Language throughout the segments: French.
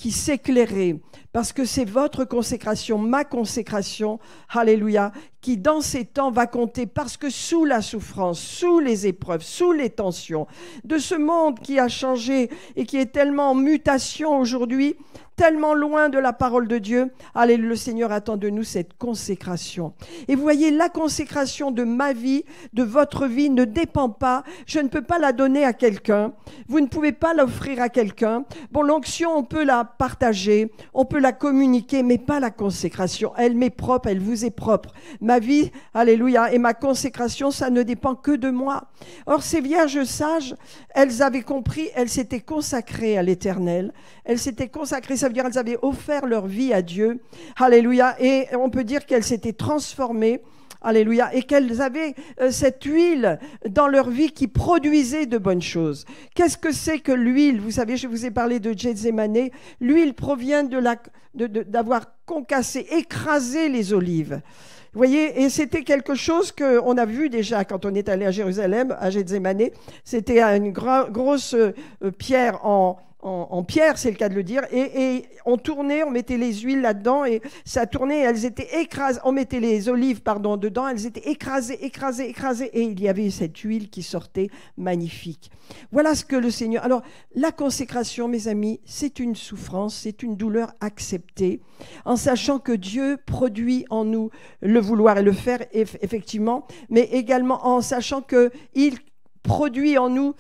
qui s'éclairer, parce que c'est votre consécration, ma consécration, alléluia, qui dans ces temps va compter, parce que sous la souffrance, sous les épreuves, sous les tensions de ce monde qui a changé et qui est tellement en mutation aujourd'hui, tellement loin de la parole de Dieu, allez, le Seigneur attend de nous cette consécration. Et vous voyez, la consécration de ma vie, de votre vie, ne dépend pas, je ne peux pas la donner à quelqu'un, vous ne pouvez pas l'offrir à quelqu'un. Bon, l'onction, on peut la partager, on peut la communiquer, mais pas la consécration. Elle m'est propre, elle vous est propre. Ma vie, alléluia, et ma consécration, ça ne dépend que de moi. Or, ces vierges sages, elles avaient compris, elles s'étaient consacrées à l'Éternel, elles s'étaient consacrées, ça veut dire qu'elles avaient offert leur vie à Dieu, alléluia, et on peut dire qu'elles s'étaient transformées, alléluia, et qu'elles avaient cette huile dans leur vie qui produisait de bonnes choses. Qu'est-ce que c'est que l'huile? Vous savez, je vous ai parlé de Gethsémanée. L'huile provient d'avoir concassé, écrasé les olives. Vous voyez, et c'était quelque chose qu'on a vu déjà quand on est allé à Jérusalem, à Gethsémanée. C'était une grosse pierre en pierre, c'est le cas de le dire, et on tournait, on mettait les huiles là-dedans, et ça tournait, elles étaient écrasées, on mettait les olives, dedans, elles étaient écrasées, et il y avait cette huile qui sortait magnifique. Voilà ce que le Seigneur... Alors, la consécration, mes amis, c'est une souffrance, c'est une douleur acceptée, en sachant que Dieu produit en nous le vouloir et le faire, effectivement, mais également en sachant qu'il produit en nous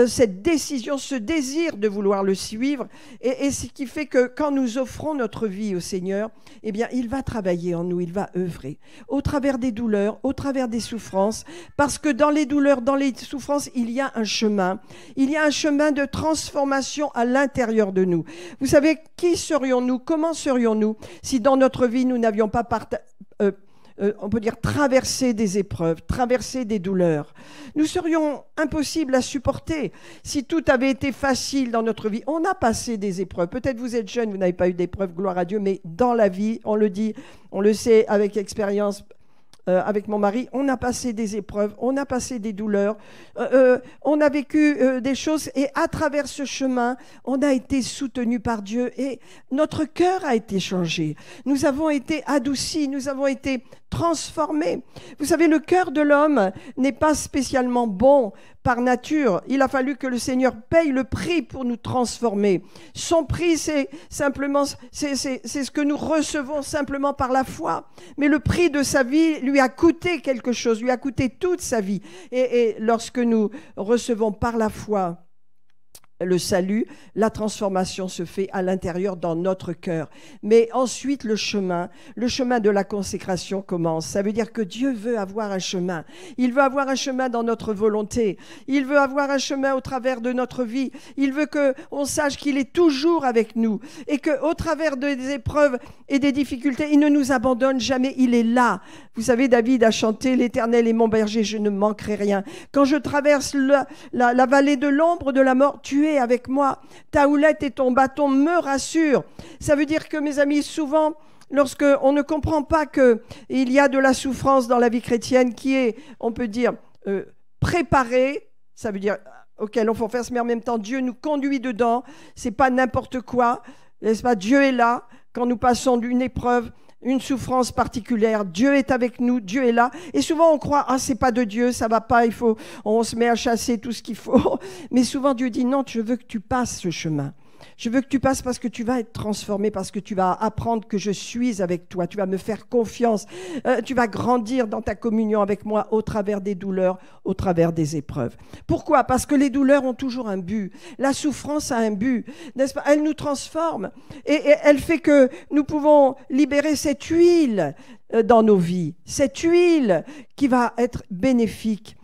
cette décision, ce désir de vouloir le suivre, et ce qui fait que quand nous offrons notre vie au Seigneur, eh bien, il va travailler en nous, il va œuvrer, au travers des douleurs, au travers des souffrances, parce que dans les douleurs, dans les souffrances, il y a un chemin de transformation à l'intérieur de nous. Vous savez, qui serions-nous, comment serions-nous si dans notre vie, nous n'avions pas on peut dire traverser des épreuves, traverser des douleurs. Nous serions impossibles à supporter si tout avait été facile dans notre vie. On a passé des épreuves. Peut-être vous êtes jeune, vous n'avez pas eu d'épreuves, gloire à Dieu, mais dans la vie, on le dit, on le sait avec expérience, avec mon mari, on a passé des épreuves, on a passé des douleurs, on a vécu des choses, et à travers ce chemin, on a été soutenus par Dieu et notre cœur a été changé. Nous avons été adoucis, nous avons été transformés. Vous savez, le cœur de l'homme n'est pas spécialement bon par nature. Il a fallu que le Seigneur paye le prix pour nous transformer. Son prix, c'est simplement, c'est ce que nous recevons simplement par la foi. Mais le prix de sa vie lui a coûté quelque chose, lui a coûté toute sa vie. Et lorsque nous recevons par la foi le salut, la transformation se fait à l'intérieur dans notre cœur. Mais ensuite, le chemin de la consécration commence. Ça veut dire que Dieu veut avoir un chemin. Il veut avoir un chemin dans notre volonté. Il veut avoir un chemin au travers de notre vie. Il veut qu'on sache qu'il est toujours avec nous et qu'au travers des épreuves et des difficultés, il ne nous abandonne jamais. Il est là. Vous savez, David a chanté « L'Éternel est mon berger, je ne manquerai rien. Quand je traverse la vallée de l'ombre de la mort, tu es avec moi. Ta houlette et ton bâton me rassurent. » Ça veut dire que, mes amis, souvent, lorsqu'on ne comprend pas qu'il y a de la souffrance dans la vie chrétienne qui est, on peut dire, préparée, ça veut dire auquel on faut faire, mais en même temps, Dieu nous conduit dedans. C'est pas n'importe quoi, n'est-ce pas? Dieu est là quand nous passons d'une épreuve, une souffrance particulière. Dieu est avec nous, Dieu est là. Et souvent on croit, c'est pas de Dieu, ça va pas, on se met à chasser tout ce qu'il faut. Mais souvent Dieu dit non, je veux que tu passes ce chemin. Je veux que tu passes parce que tu vas être transformé, parce que tu vas apprendre que je suis avec toi, tu vas me faire confiance, tu vas grandir dans ta communion avec moi au travers des douleurs, au travers des épreuves. Pourquoi? Parce que les douleurs ont toujours un but. La souffrance a un but, n'est-ce pas? Elle nous transforme et elle fait que nous pouvons libérer cette huile dans nos vies, cette huile qui va être bénéfique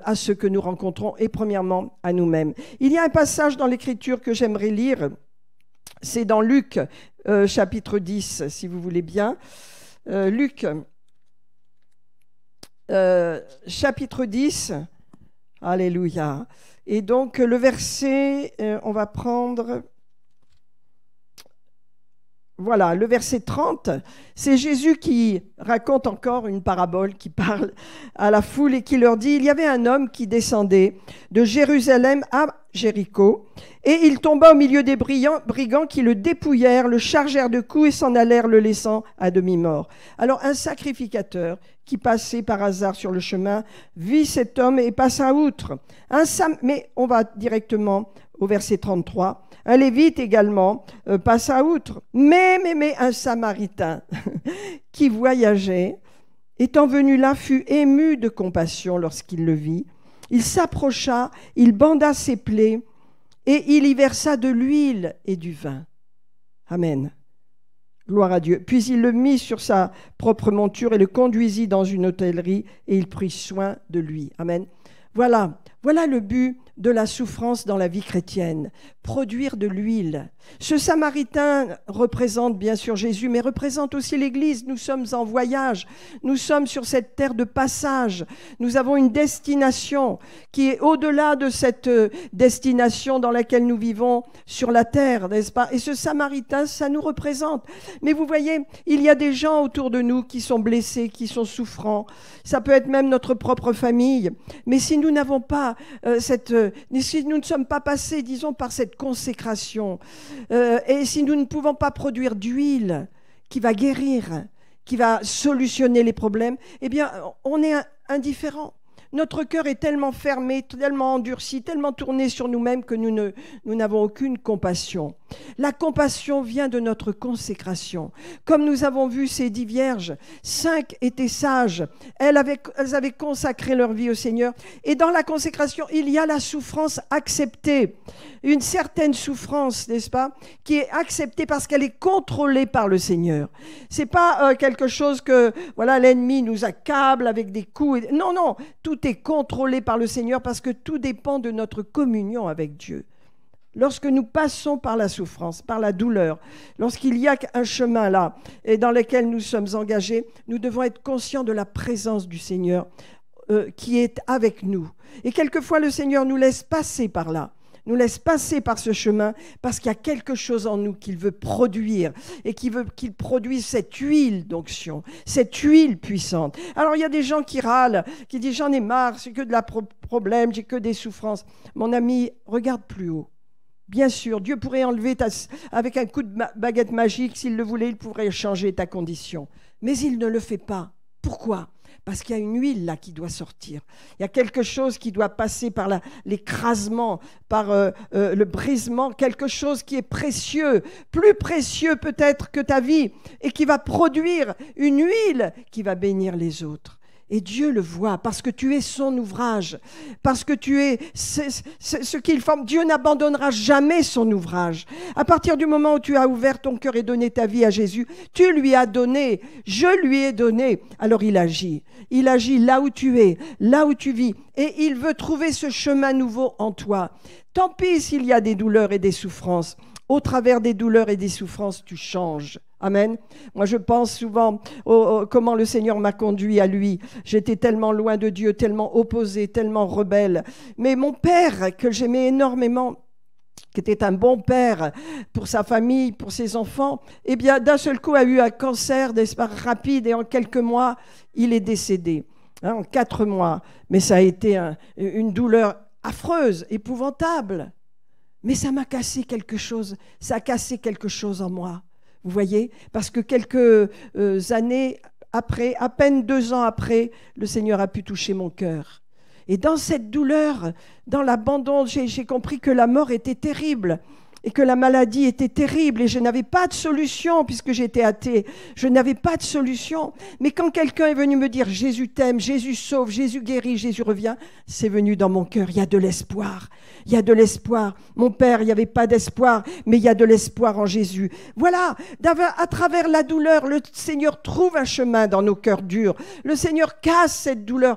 à ceux que nous rencontrons et premièrement à nous-mêmes. Il y a un passage dans l'Écriture que j'aimerais lire, c'est dans Luc chapitre 10, si vous voulez bien. Luc chapitre 10, alléluia. Et donc le verset, on va prendre... Voilà, le verset 30, c'est Jésus qui raconte encore une parabole, qui parle à la foule et qui leur dit « Il y avait un homme qui descendait de Jérusalem à Jéricho, et il tomba au milieu des brigands qui le dépouillèrent, le chargèrent de coups et s'en allèrent, le laissant à demi-mort. Alors un sacrificateur qui passait par hasard sur le chemin vit cet homme et passa outre. Mais on va directement au verset 33. Un lévite également passa outre. Mais un samaritain qui voyageait, étant venu là, fut ému de compassion lorsqu'il le vit. Il s'approcha, il banda ses plaies et il y versa de l'huile et du vin. Amen. Gloire à Dieu. Puis il le mit sur sa propre monture et le conduisit dans une hôtellerie et il prit soin de lui. Amen. Voilà le but de la souffrance dans la vie chrétienne, produire de l'huile. Ce Samaritain représente bien sûr Jésus, mais représente aussi l'Église. Nous sommes en voyage, nous sommes sur cette terre de passage. Nous avons une destination qui est au-delà de cette destination dans laquelle nous vivons sur la terre, n'est-ce pas? Et ce Samaritain, ça nous représente. Mais vous voyez, il y a des gens autour de nous qui sont blessés, qui sont souffrants. Ça peut être même notre propre famille. Mais si nous n'avons pas si nous ne sommes pas passés, disons, par cette consécration, et si nous ne pouvons pas produire d'huile qui va guérir, qui va solutionner les problèmes, eh bien, on est indifférent. Notre cœur est tellement fermé, tellement endurci, tellement tourné sur nous-mêmes que nous n'avons aucune compassion. La compassion vient de notre consécration. Comme nous avons vu ces 10 vierges, 5 étaient sages. Elles avaient consacré leur vie au Seigneur. Et dans la consécration, il y a la souffrance acceptée. Une certaine souffrance, n'est-ce pas, qui est acceptée parce qu'elle est contrôlée par le Seigneur. C'est pas quelque chose que l'ennemi nous accable avec des coups. Non, tout est contrôlé par le Seigneur parce que tout dépend de notre communion avec Dieu. Lorsque nous passons par la souffrance, par la douleur, lorsqu'il y a un chemin là et dans lequel nous sommes engagés, nous devons être conscients de la présence du Seigneur qui est avec nous. Et quelquefois, le Seigneur nous laisse passer par là, nous laisse passer par ce chemin parce qu'il y a quelque chose en nous qu'il veut produire et qu'il veut qu'il produise cette huile d'onction, cette huile puissante. Alors, il y a des gens qui râlent, qui disent « j'en ai marre, c'est que de la problème, j'ai que des souffrances ». Mon ami, regarde plus haut. Bien sûr, Dieu pourrait enlever avec un coup de baguette magique, s'il le voulait, il pourrait changer ta condition. Mais il ne le fait pas. Pourquoi ? Parce qu'il y a une huile là qui doit sortir. Il y a quelque chose qui doit passer par l'écrasement, par le brisement, quelque chose qui est précieux, plus précieux peut-être que ta vie, et qui va produire une huile qui va bénir les autres. Et Dieu le voit parce que tu es son ouvrage, parce que tu es ce qu'il forme. Dieu n'abandonnera jamais son ouvrage. À partir du moment où tu as ouvert ton cœur et donné ta vie à Jésus, tu lui as donné, je lui ai donné. Alors il agit. Il agit là où tu es, là où tu vis. Et il veut trouver ce chemin nouveau en toi. Tant pis s'il y a des douleurs et des souffrances. Au travers des douleurs et des souffrances, tu changes. Amen. Moi, je pense souvent comment le Seigneur m'a conduit à lui. J'étais tellement loin de Dieu, tellement opposé, tellement rebelle. Mais mon père, que j'aimais énormément, qui était un bon père pour sa famille, pour ses enfants, eh bien, d'un seul coup, a eu un cancer, n'est-ce pas, rapide, et en quelques mois, il est décédé. En 4 mois. Mais ça a été une douleur affreuse, épouvantable. Mais ça m'a cassé quelque chose. Ça a cassé quelque chose en moi. Vous voyez, parce que quelques années après, à peine 2 ans après, le Seigneur a pu toucher mon cœur. Et dans cette douleur, dans l'abandon, j'ai compris que la mort était terrible et que la maladie était terrible et je n'avais pas de solution puisque j'étais athée. Je n'avais pas de solution. Mais quand quelqu'un est venu me dire « Jésus t'aime, Jésus sauve, Jésus guérit, Jésus revient », c'est venu dans mon cœur. Il y a de l'espoir. Il y a de l'espoir. Mon père, il n'y avait pas d'espoir, mais il y a de l'espoir en Jésus. Voilà, à travers la douleur, le Seigneur trouve un chemin dans nos cœurs durs. Le Seigneur casse cette douleur,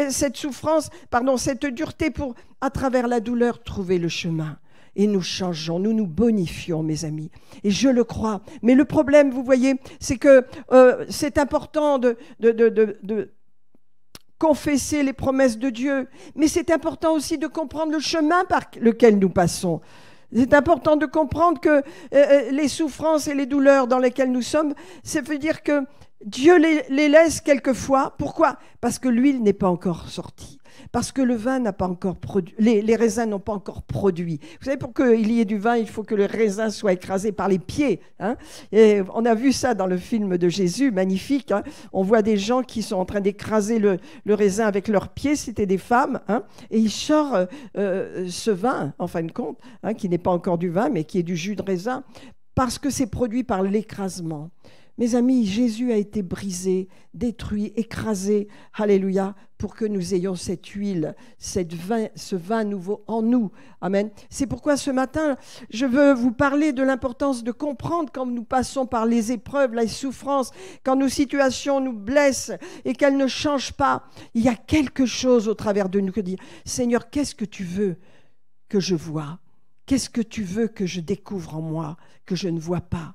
cette souffrance, cette dureté pour, à travers la douleur, trouver le chemin. Et nous changeons, nous nous bonifions, mes amis. Et je le crois. Mais le problème, vous voyez, c'est que c'est important de confesser les promesses de Dieu. Mais c'est important aussi de comprendre le chemin par lequel nous passons. C'est important de comprendre que les souffrances et les douleurs dans lesquelles nous sommes, ça veut dire que Dieu les laisse quelquefois. Pourquoi ? Parce que l'huile n'est pas encore sortie. parce que le vin n'a pas encore produit, les raisins n'ont pas encore produit. Vous savez, pour qu'il y ait du vin, il faut que le raisin soit écrasé par les pieds. Hein. Et on a vu ça dans le film de Jésus, magnifique. Hein. On voit des gens qui sont en train d'écraser le raisin avec leurs pieds, c'était des femmes, hein, et ils sortent ce vin, en fin de compte, hein, qui n'est pas encore du vin, mais qui est du jus de raisin, parce que c'est produit par l'écrasement. Mes amis, Jésus a été brisé, détruit, écrasé, alléluia, pour que nous ayons cette huile, ce vin nouveau en nous. Amen. C'est pourquoi ce matin, je veux vous parler de l'importance de comprendre quand nous passons par les épreuves, les souffrances, quand nos situations nous blessent et qu'elles ne changent pas. Il y a quelque chose au travers de nous que dire, Seigneur, qu'est-ce que tu veux que je vois? Qu'est-ce que tu veux que je découvre en moi, que je ne vois pas?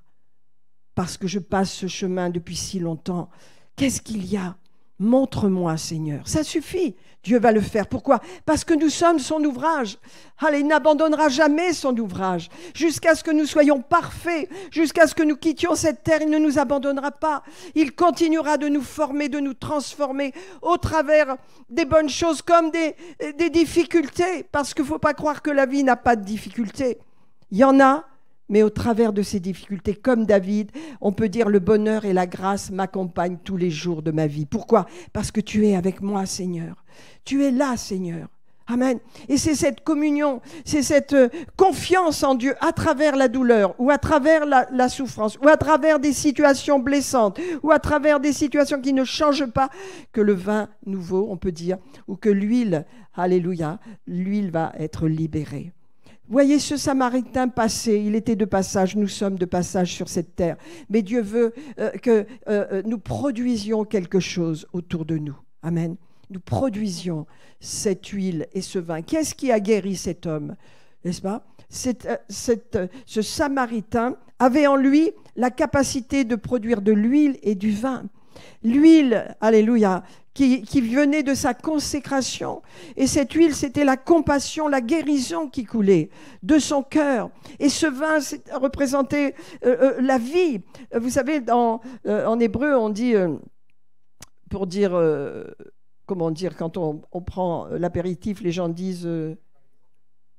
Parce que je passe ce chemin depuis si longtemps. Qu'est-ce qu'il y a? Montre-moi, Seigneur. Ça suffit. Dieu va le faire. Pourquoi? Parce que nous sommes son ouvrage. Allez, il n'abandonnera jamais son ouvrage. Jusqu'à ce que nous soyons parfaits, jusqu'à ce que nous quittions cette terre, il ne nous abandonnera pas. Il continuera de nous former, de nous transformer au travers des bonnes choses comme des difficultés. Parce qu'il ne faut pas croire que la vie n'a pas de difficultés. Il y en a. Mais au travers de ces difficultés, comme David, on peut dire le bonheur et la grâce m'accompagnent tous les jours de ma vie. Pourquoi? Parce que tu es avec moi, Seigneur. Tu es là, Seigneur. Amen. Et c'est cette communion, c'est cette confiance en Dieu à travers la douleur ou à travers la souffrance ou à travers des situations blessantes ou à travers des situations qui ne changent pas que le vin nouveau, on peut dire, ou que l'huile, alléluia, l'huile va être libérée. Voyez ce Samaritain passé, il était de passage, nous sommes de passage sur cette terre. Mais Dieu veut que nous produisions quelque chose autour de nous. Amen. Nous produisions cette huile et ce vin. Qu'est-ce qui a guéri cet homme? N'est-ce pas? Ce Samaritain avait en lui la capacité de produire de l'huile et du vin. L'huile, alléluia, qui venait de sa consécration. Et cette huile, c'était la compassion, la guérison qui coulait de son cœur. Et ce vin représentait la vie. Vous savez, en hébreu, on dit, pour dire, comment dire, quand on prend l'apéritif, les gens disent...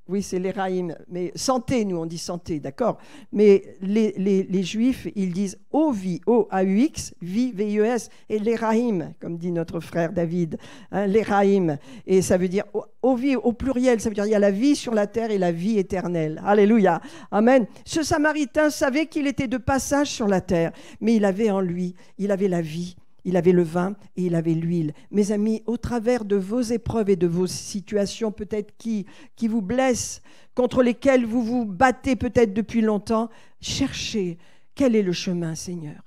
oui, c'est l'Éraïm, mais santé, nous on dit santé, d'accord? Mais les Juifs, ils disent O-vie, O-A-U-X, vie, V-I-E-S, et l'Éraïm, comme dit notre frère David, hein, l'Éraïm, et ça veut dire O-vie au pluriel, ça veut dire il y a la vie sur la terre et la vie éternelle. Alléluia, amen. Ce Samaritain savait qu'il était de passage sur la terre, mais il avait en lui, il avait la vie. Il avait le vin et il avait l'huile. Mes amis, au travers de vos épreuves et de vos situations peut-être qui vous blessent, contre lesquelles vous vous battez peut-être depuis longtemps, cherchez quel est le chemin, Seigneur.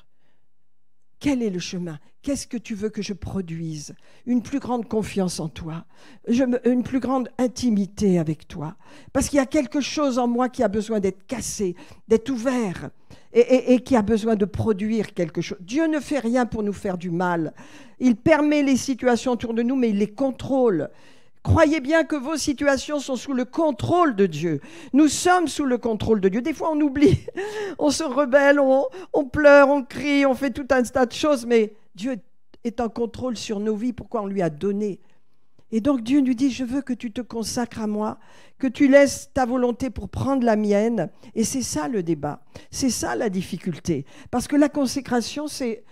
Quel est le chemin? Qu'est-ce que tu veux que je produise? Une plus grande confiance en toi, une plus grande intimité avec toi. Parce qu'il y a quelque chose en moi qui a besoin d'être cassé, d'être ouvert et qui a besoin de produire quelque chose. Dieu ne fait rien pour nous faire du mal. Il permet les situations autour de nous, mais il les contrôle. Croyez bien que vos situations sont sous le contrôle de Dieu. Nous sommes sous le contrôle de Dieu. Des fois, on oublie, on se rebelle, on pleure, on crie, on fait tout un tas de choses, mais Dieu est en contrôle sur nos vies. Pourquoi on lui a donné? Et donc Dieu nous dit, je veux que tu te consacres à moi, que tu laisses ta volonté pour prendre la mienne. Et c'est ça le débat, c'est ça la difficulté. Parce que la consécration, c'est...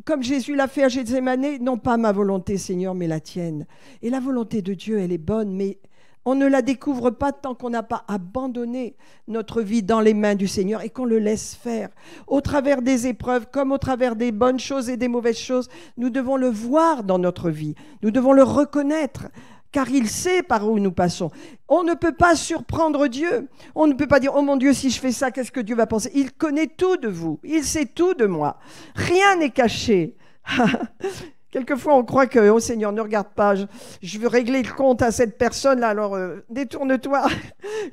Comme Jésus l'a fait à Gethsémani, non pas ma volonté, Seigneur, mais la tienne. Et la volonté de Dieu, elle est bonne, mais on ne la découvre pas tant qu'on n'a pas abandonné notre vie dans les mains du Seigneur et qu'on le laisse faire. Au travers des épreuves, comme au travers des bonnes choses et des mauvaises choses, nous devons le voir dans notre vie. Nous devons le reconnaître. Car il sait par où nous passons. On ne peut pas surprendre Dieu. On ne peut pas dire, oh mon Dieu, si je fais ça, qu'est-ce que Dieu va penser? Il connaît tout de vous. Il sait tout de moi. Rien n'est caché. Quelquefois, on croit que, oh Seigneur, ne regarde pas, je veux régler le compte à cette personne-là, alors détourne-toi.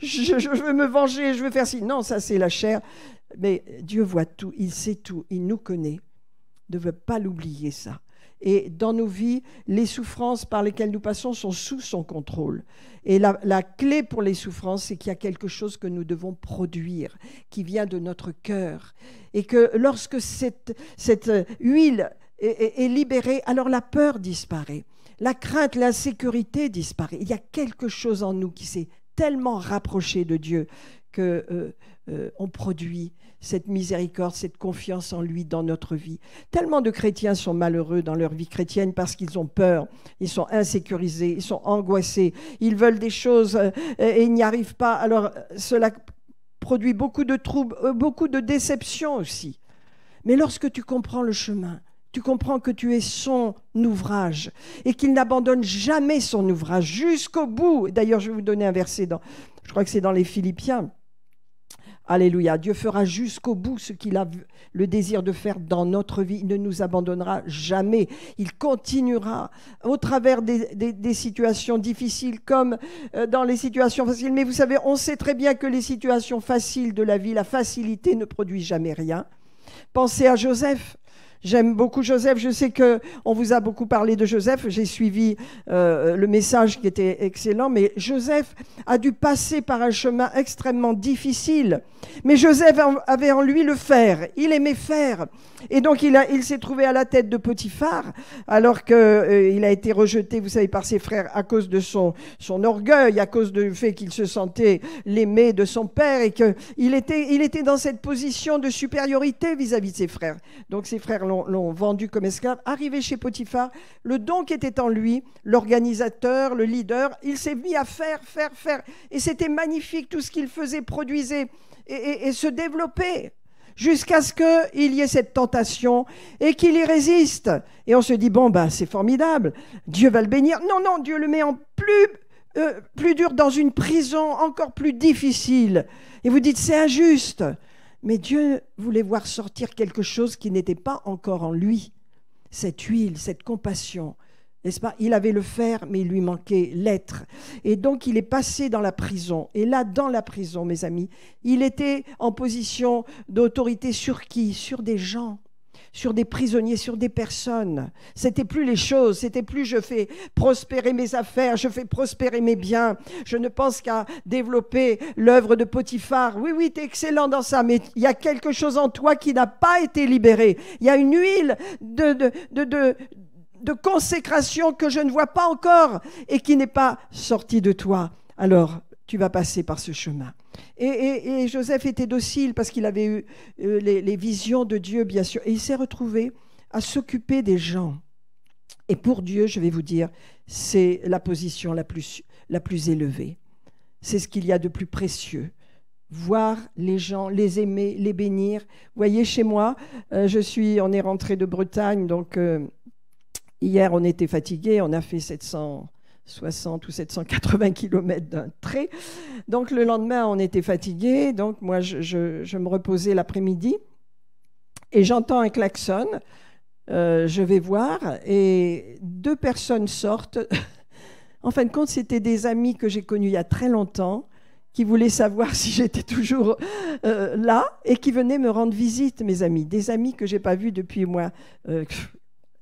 Je veux me venger, je veux faire ci. Non, ça c'est la chair. Mais Dieu voit tout, il sait tout, il nous connaît. Ne veut pas l'oublier, ça. Et dans nos vies, les souffrances par lesquelles nous passons sont sous son contrôle. Et la clé pour les souffrances, c'est qu'il y a quelque chose que nous devons produire, qui vient de notre cœur. Et que lorsque cette huile est libérée, alors la peur disparaît. La crainte, l'insécurité disparaît. Il y a quelque chose en nous qui s'est tellement rapproché de Dieu que on produit cette miséricorde, cette confiance en lui dans notre vie. Tellement de chrétiens sont malheureux dans leur vie chrétienne parce qu'ils ont peur, ils sont insécurisés, ils sont angoissés, ils veulent des choses et ils n'y arrivent pas. Alors cela produit beaucoup de troubles, beaucoup de déceptions aussi. Mais lorsque tu comprends le chemin, tu comprends que tu es son ouvrage et qu'il n'abandonne jamais son ouvrage jusqu'au bout. D'ailleurs, je vais vous donner un verset, je crois que c'est dans les Philippiens. Alléluia. Dieu fera jusqu'au bout ce qu'il a le désir de faire dans notre vie. Il ne nous abandonnera jamais. Il continuera au travers des situations difficiles comme dans les situations faciles. Mais vous savez, on sait très bien que les situations faciles de la vie, la facilité ne produit jamais rien. Pensez à Joseph. J'aime beaucoup Joseph, je sais qu'on vous a beaucoup parlé de Joseph, j'ai suivi le message qui était excellent, mais Joseph a dû passer par un chemin extrêmement difficile. Mais Joseph avait en lui le faire, il aimait faire. Et donc il s'est trouvé à la tête de Potiphar, alors qu'il a été rejeté, vous savez, par ses frères à cause de son orgueil, à cause du fait qu'il se sentait l'aimé de son père et qu'il était dans cette position de supériorité vis-à-vis de ses frères. Donc ses frères l'ont vendu comme esclave. Arrivé chez Potiphar, le don qui était en lui, l'organisateur, le leader, il s'est mis à faire. Et c'était magnifique, tout ce qu'il faisait, produisait et se développait jusqu'à ce qu'il y ait cette tentation et qu'il y résiste. Et on se dit, bon, c'est formidable, Dieu va le bénir. Non, Dieu le met en plus dur dans une prison encore plus difficile. Et vous dites, c'est injuste. Mais Dieu voulait voir sortir quelque chose qui n'était pas encore en lui. Cette huile, cette compassion, n'est-ce pas? Il avait le faire, mais il lui manquait l'être. Et donc, il est passé dans la prison. Et là, dans la prison, mes amis, il était en position d'autorité sur qui? Sur des gens, sur des prisonniers, sur des personnes. C'était plus les choses, c'était plus je fais prospérer mes affaires, je fais prospérer mes biens, je ne pense qu'à développer l'œuvre de Potiphar. Oui, tu es excellent dans ça, mais il y a quelque chose en toi qui n'a pas été libéré. Il y a une huile de consécration que je ne vois pas encore et qui n'est pas sortie de toi. Alors, tu vas passer par ce chemin. Et Joseph était docile parce qu'il avait eu les visions de Dieu, bien sûr. Et il s'est retrouvé à s'occuper des gens. Et pour Dieu, je vais vous dire, c'est la position la plus élevée. C'est ce qu'il y a de plus précieux. Voir les gens, les aimer, les bénir. Vous voyez, chez moi, on est rentré de Bretagne, donc hier on était fatigués, on a fait 760 ou 780 km d'un trait. Donc le lendemain, on était fatigués. Donc moi, je me reposais l'après-midi et j'entends un klaxon. Je vais voir et 2 personnes sortent. En fin de compte, c'était des amis que j'ai connus il y a très longtemps qui voulaient savoir si j'étais toujours là et qui venaient me rendre visite, mes amis. Des amis que je n'ai pas vus depuis moi,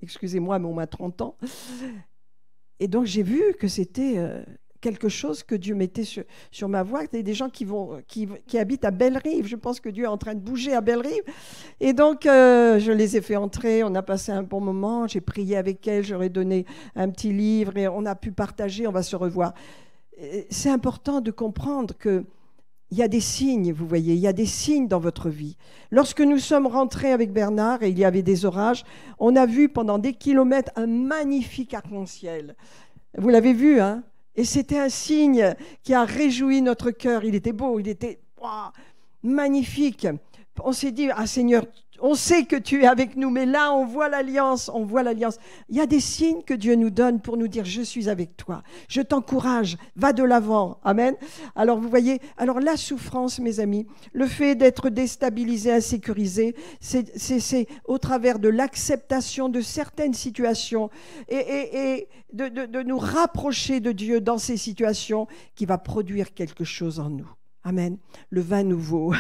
excusez-moi, mais au moins 30 ans. Et donc, j'ai vu que c'était quelque chose que Dieu mettait sur ma voie. Il y a des gens qui habitent à Bellerive. Je pense que Dieu est en train de bouger à Bellerive. Et donc, je les ai fait entrer. On a passé un bon moment. J'ai prié avec elles. J'aurais donné un petit livre et on a pu partager. On va se revoir. C'est important de comprendre qu'il y a des signes, vous voyez, il y a des signes dans votre vie. Lorsque nous sommes rentrés avec Bernard et il y avait des orages, on a vu pendant des kilomètres un magnifique arc-en-ciel. Vous l'avez vu, hein? Et c'était un signe qui a réjoui notre cœur. Il était beau, il était magnifique. On s'est dit, ah Seigneur, on sait que tu es avec nous, mais là, on voit l'alliance, on voit l'alliance. Il y a des signes que Dieu nous donne pour nous dire, je suis avec toi, je t'encourage, va de l'avant. Amen. Alors, vous voyez, alors la souffrance, mes amis, le fait d'être déstabilisé, insécurisé, c'est au travers de l'acceptation de certaines situations et de nous rapprocher de Dieu dans ces situations qui va produire quelque chose en nous. Amen. Le vin nouveau,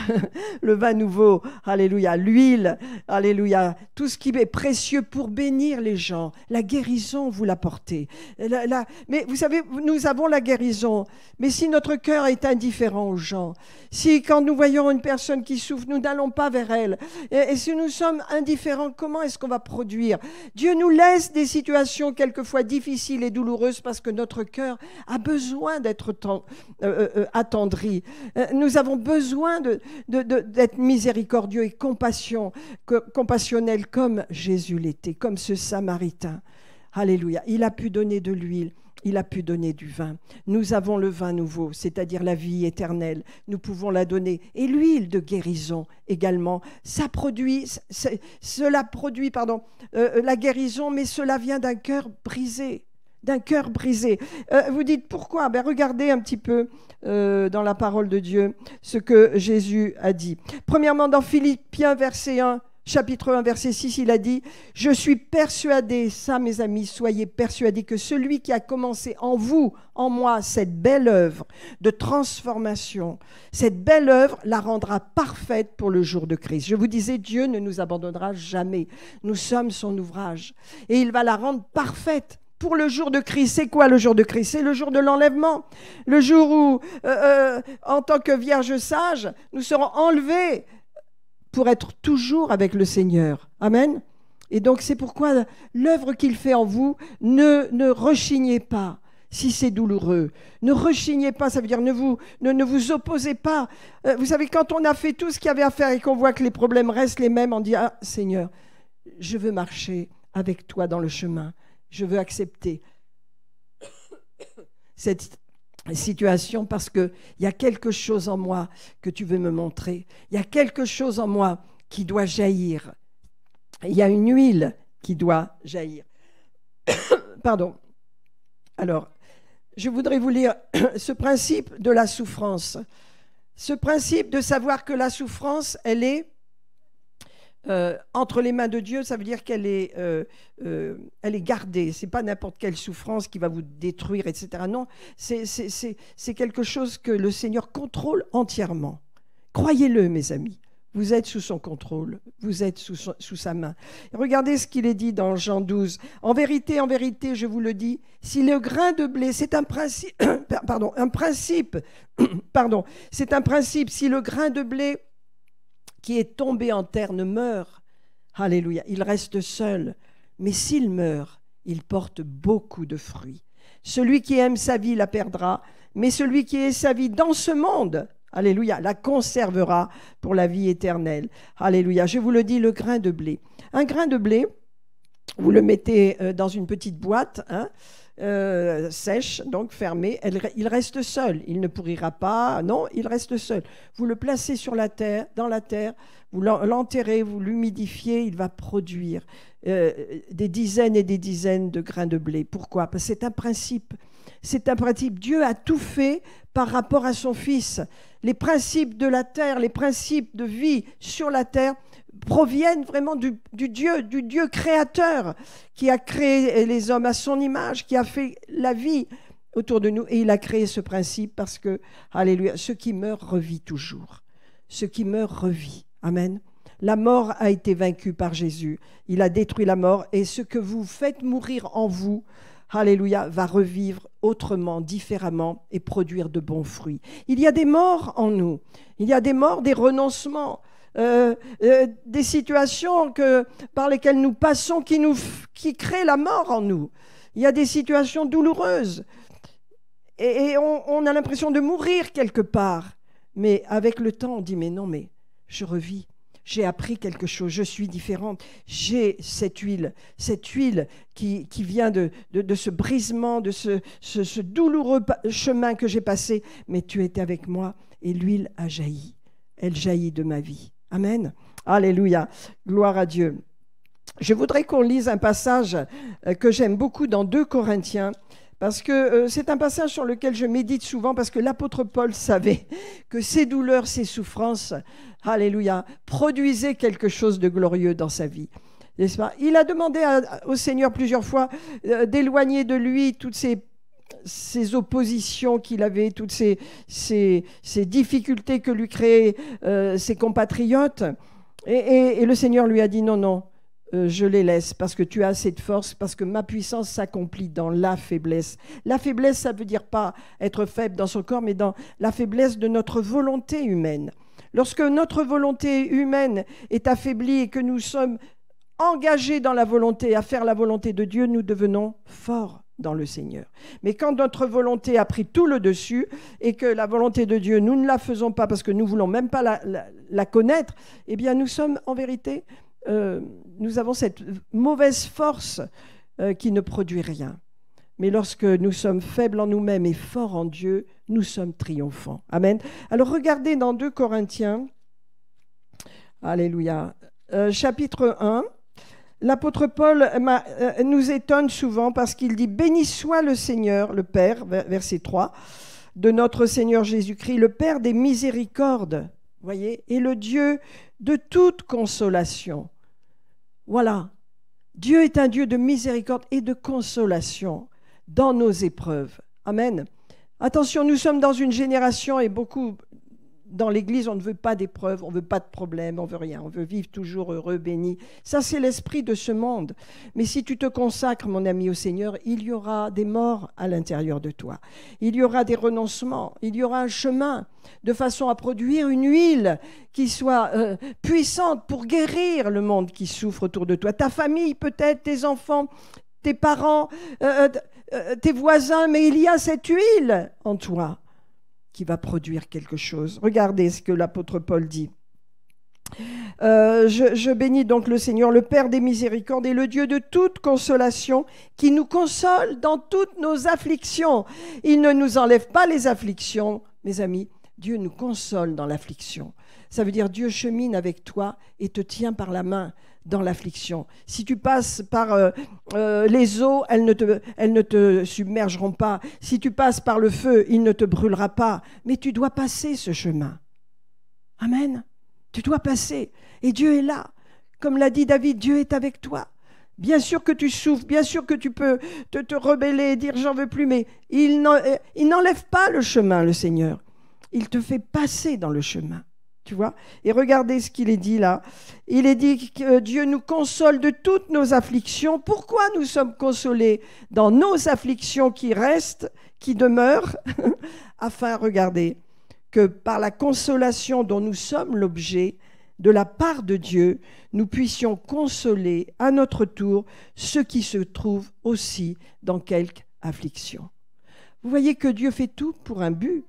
le vin nouveau, alléluia, l'huile, alléluia, tout ce qui est précieux pour bénir les gens. La guérison, vous l'apportez. Mais vous savez, nous avons la guérison, mais si notre cœur est indifférent aux gens, si quand nous voyons une personne qui souffre, nous n'allons pas vers elle, et si nous sommes indifférents, comment est-ce qu'on va produire? Dieu nous laisse des situations quelquefois difficiles et douloureuses parce que notre cœur a besoin d'être attendri. Nous avons besoin d'être miséricordieux et compassionnels comme Jésus l'était, comme ce Samaritain. Alléluia. Il a pu donner de l'huile, il a pu donner du vin. Nous avons le vin nouveau, c'est-à-dire la vie éternelle. Nous pouvons la donner. Et l'huile de guérison également. Cela produit la guérison, mais cela vient d'un cœur brisé. D'un cœur brisé. Vous dites pourquoi? Regardez un petit peu dans la parole de Dieu ce que Jésus a dit. Premièrement, dans Philippiens chapitre 1, verset 6, il a dit « Je suis persuadé, ça mes amis, soyez persuadés que celui qui a commencé en vous, en moi, cette belle œuvre de transformation, cette belle œuvre la rendra parfaite pour le jour de Christ. » Je vous disais, Dieu ne nous abandonnera jamais. Nous sommes son ouvrage et il va la rendre parfaite. Pour le jour de Christ. C'est quoi le jour de Christ? C'est le jour de l'enlèvement. Le jour où, en tant que vierge sage, nous serons enlevés pour être toujours avec le Seigneur. Amen. Et donc, c'est pourquoi l'œuvre qu'il fait en vous, ne rechignez pas si c'est douloureux. Ne rechignez pas, ça veut dire ne vous opposez pas. Vous savez, quand on a fait tout ce qu'il y avait à faire et qu'on voit que les problèmes restent les mêmes, on dit « Ah, Seigneur, je veux marcher avec toi dans le chemin. Je veux accepter cette situation parce qu'il y a quelque chose en moi que tu veux me montrer. Il y a quelque chose en moi qui doit jaillir. Il y a une huile qui doit jaillir. » Pardon. Alors, je voudrais vous lire ce principe de la souffrance. Ce principe de savoir que la souffrance, elle est entre les mains de Dieu, ça veut dire qu'elle est gardée. Ce n'est pas n'importe quelle souffrance qui va vous détruire, etc. Non, c'est quelque chose que le Seigneur contrôle entièrement. Croyez-le, mes amis. Vous êtes sous son contrôle. Vous êtes sous sa main. Regardez ce qu'il est dit dans Jean 12. « En vérité, je vous le dis, si le grain de blé, c'est un principe, c'est un principe, si le grain de blé qui est tombé en terre ne meurt, alléluia, il reste seul. Mais s'il meurt, il porte beaucoup de fruits. Celui qui aime sa vie la perdra, mais celui qui est sa vie dans ce monde, alléluia, la conservera pour la vie éternelle. Alléluia, je vous le dis, le grain de blé. Un grain de blé, vous le mettez dans une petite boîte, sèche, donc fermée, il reste seul, il ne pourrira pas, non, il reste seul. Vous le placez sur la terre, dans la terre, vous l'enterrez, vous l'humidifiez, il va produire des dizaines et des dizaines de grains de blé. Pourquoi? Parce que c'est un principe. C'est un principe. Dieu a tout fait par rapport à son Fils. Les principes de la terre, les principes de vie sur la terre proviennent vraiment du Dieu créateur qui a créé les hommes à son image, qui a fait la vie autour de nous. Et il a créé ce principe parce que, alléluia, ce qui meurt revit toujours. Ce qui meurt revit. Amen. La mort a été vaincue par Jésus. Il a détruit la mort et ce que vous faites mourir en vous, alléluia, va revivre autrement, différemment et produire de bons fruits. Il y a des morts en nous. Il y a des morts, des renoncements. Des situations par lesquelles nous passons qui créent la mort en nous. Il y a des situations douloureuses et on a l'impression de mourir quelque part. Mais avec le temps, on dit, mais non, mais je revis. J'ai appris quelque chose, je suis différente. J'ai cette huile qui vient de ce brisement, de ce douloureux chemin que j'ai passé. Mais tu étais avec moi et l'huile a jailli. Elle jaillit de ma vie. Amen. Alléluia. Gloire à Dieu. Je voudrais qu'on lise un passage que j'aime beaucoup dans 2 Corinthiens, parce que c'est un passage sur lequel je médite souvent, parce que l'apôtre Paul savait que ses douleurs, ses souffrances, alléluia, produisaient quelque chose de glorieux dans sa vie. N'est-ce pas? Il a demandé au Seigneur plusieurs fois d'éloigner de lui toutes ces ces oppositions qu'il avait, toutes ces difficultés que lui créaient ses compatriotes. Et le Seigneur lui a dit, non, non, je les laisse parce que tu as assez de force, parce que ma puissance s'accomplit dans la faiblesse. La faiblesse, ça veut dire pas être faible dans son corps, mais dans la faiblesse de notre volonté humaine. Lorsque notre volonté humaine est affaiblie et que nous sommes engagés dans la volonté, à faire la volonté de Dieu, nous devenons forts dans le Seigneur. Mais quand notre volonté a pris tout le dessus et que la volonté de Dieu, nous ne la faisons pas parce que nous ne voulons même pas la connaître, eh bien nous sommes en vérité, nous avons cette mauvaise force qui ne produit rien. Mais lorsque nous sommes faibles en nous-mêmes et forts en Dieu, nous sommes triomphants. Amen. Alors regardez dans 2 Corinthiens, alléluia, chapitre 1, l'apôtre Paul nous étonne souvent parce qu'il dit « Béni soit le Seigneur, le Père », verset 3, de notre Seigneur Jésus-Christ, le Père des miséricordes, voyez, et le Dieu de toute consolation. Voilà, Dieu est un Dieu de miséricorde et de consolation dans nos épreuves. Amen. Attention, nous sommes dans une génération et beaucoup dans l'Église, on ne veut pas d'épreuves, on ne veut pas de problèmes, on ne veut rien. On veut vivre toujours heureux, béni. Ça, c'est l'esprit de ce monde. Mais si tu te consacres, mon ami, au Seigneur, il y aura des morts à l'intérieur de toi. Il y aura des renoncements. Il y aura un chemin de façon à produire une huile qui soit puissante pour guérir le monde qui souffre autour de toi. Ta famille, peut-être, tes enfants, tes parents, tes voisins, mais il y a cette huile en toi qui va produire quelque chose. Regardez ce que l'apôtre Paul dit. Je bénis donc le Seigneur, le Père des miséricordes et le Dieu de toute consolation, qui nous console dans toutes nos afflictions. Il ne nous enlève pas les afflictions, mes amis. Dieu nous console dans l'affliction. Ça veut dire Dieu chemine avec toi et te tient par la main dans l'affliction. Si tu passes par les eaux, elles ne te submergeront pas. Si tu passes par le feu, il ne te brûlera pas. Mais tu dois passer ce chemin. Amen. Tu dois passer. Et Dieu est là. Comme l'a dit David, Dieu est avec toi. Bien sûr que tu souffres, bien sûr que tu peux te rebeller et dire « j'en veux plus », mais il n'enlève pas le chemin, le Seigneur. Il te fait passer dans le chemin. Tu vois? Et regardez ce qu'il est dit là. Il est dit que Dieu nous console de toutes nos afflictions. Pourquoi nous sommes consolés dans nos afflictions qui restent, qui demeurent? Afin, regardez, que par la consolation dont nous sommes l'objet, de la part de Dieu, nous puissions consoler à notre tour ceux qui se trouvent aussi dans quelque affliction. Vous voyez que Dieu fait tout pour un but.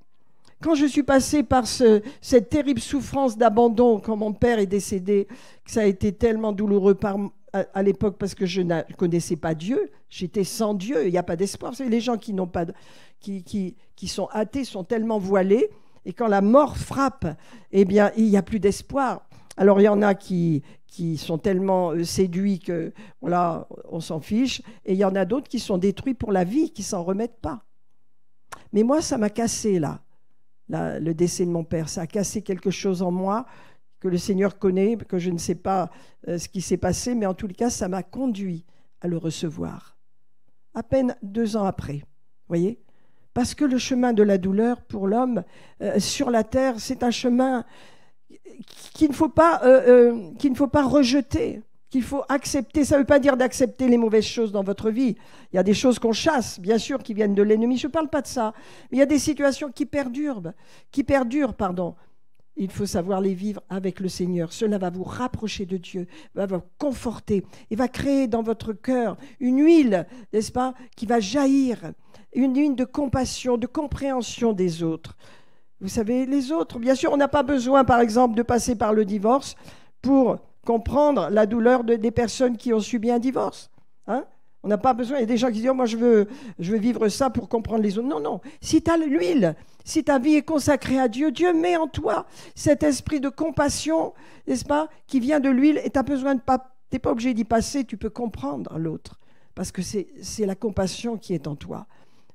Quand je suis passée par cette terrible souffrance d'abandon, quand mon père est décédé, que ça a été tellement douloureux à l'époque parce que je ne connaissais pas Dieu, j'étais sans Dieu, il n'y a pas d'espoir. Vous savez, les gens qui sont athées sont tellement voilés, et quand la mort frappe, eh bien, il n'y a plus d'espoir. Alors, il y en a qui sont tellement séduits que, voilà, on s'en fiche, et il y en a d'autres qui sont détruits pour la vie, qui ne s'en remettent pas. Mais moi, ça m'a cassé, là. Le décès de mon père, ça a cassé quelque chose en moi que le Seigneur connaît, que je ne sais pas ce qui s'est passé, mais en tout cas, ça m'a conduit à le recevoir. À peine 2 ans après, voyez ? Parce que le chemin de la douleur pour l'homme sur la terre, c'est un chemin qu'il ne faut pas rejeter, qu'il faut accepter. Ça ne veut pas dire d'accepter les mauvaises choses dans votre vie. Il y a des choses qu'on chasse, bien sûr, qui viennent de l'ennemi. Je ne parle pas de ça. Mais il y a des situations qui perdurent. Il faut savoir les vivre avec le Seigneur. Cela va vous rapprocher de Dieu, va vous conforter et va créer dans votre cœur une huile, n'est-ce pas, qui va jaillir, une huile de compassion, de compréhension des autres. Vous savez, les autres, bien sûr, on n'a pas besoin, par exemple, de passer par le divorce pour comprendre la douleur des personnes qui ont subi un divorce. Hein? On n'a pas besoin. Il y a des gens qui disent « moi, je veux vivre ça pour comprendre les autres ». Non, non. Si tu as l'huile, si ta vie est consacrée à Dieu, Dieu met en toi cet esprit de compassion, n'est-ce pas, qui vient de l'huile, et tu n'as besoin de pas, tu n'es pas obligé d'y passer, tu peux comprendre l'autre. Parce que c'est la compassion qui est en toi.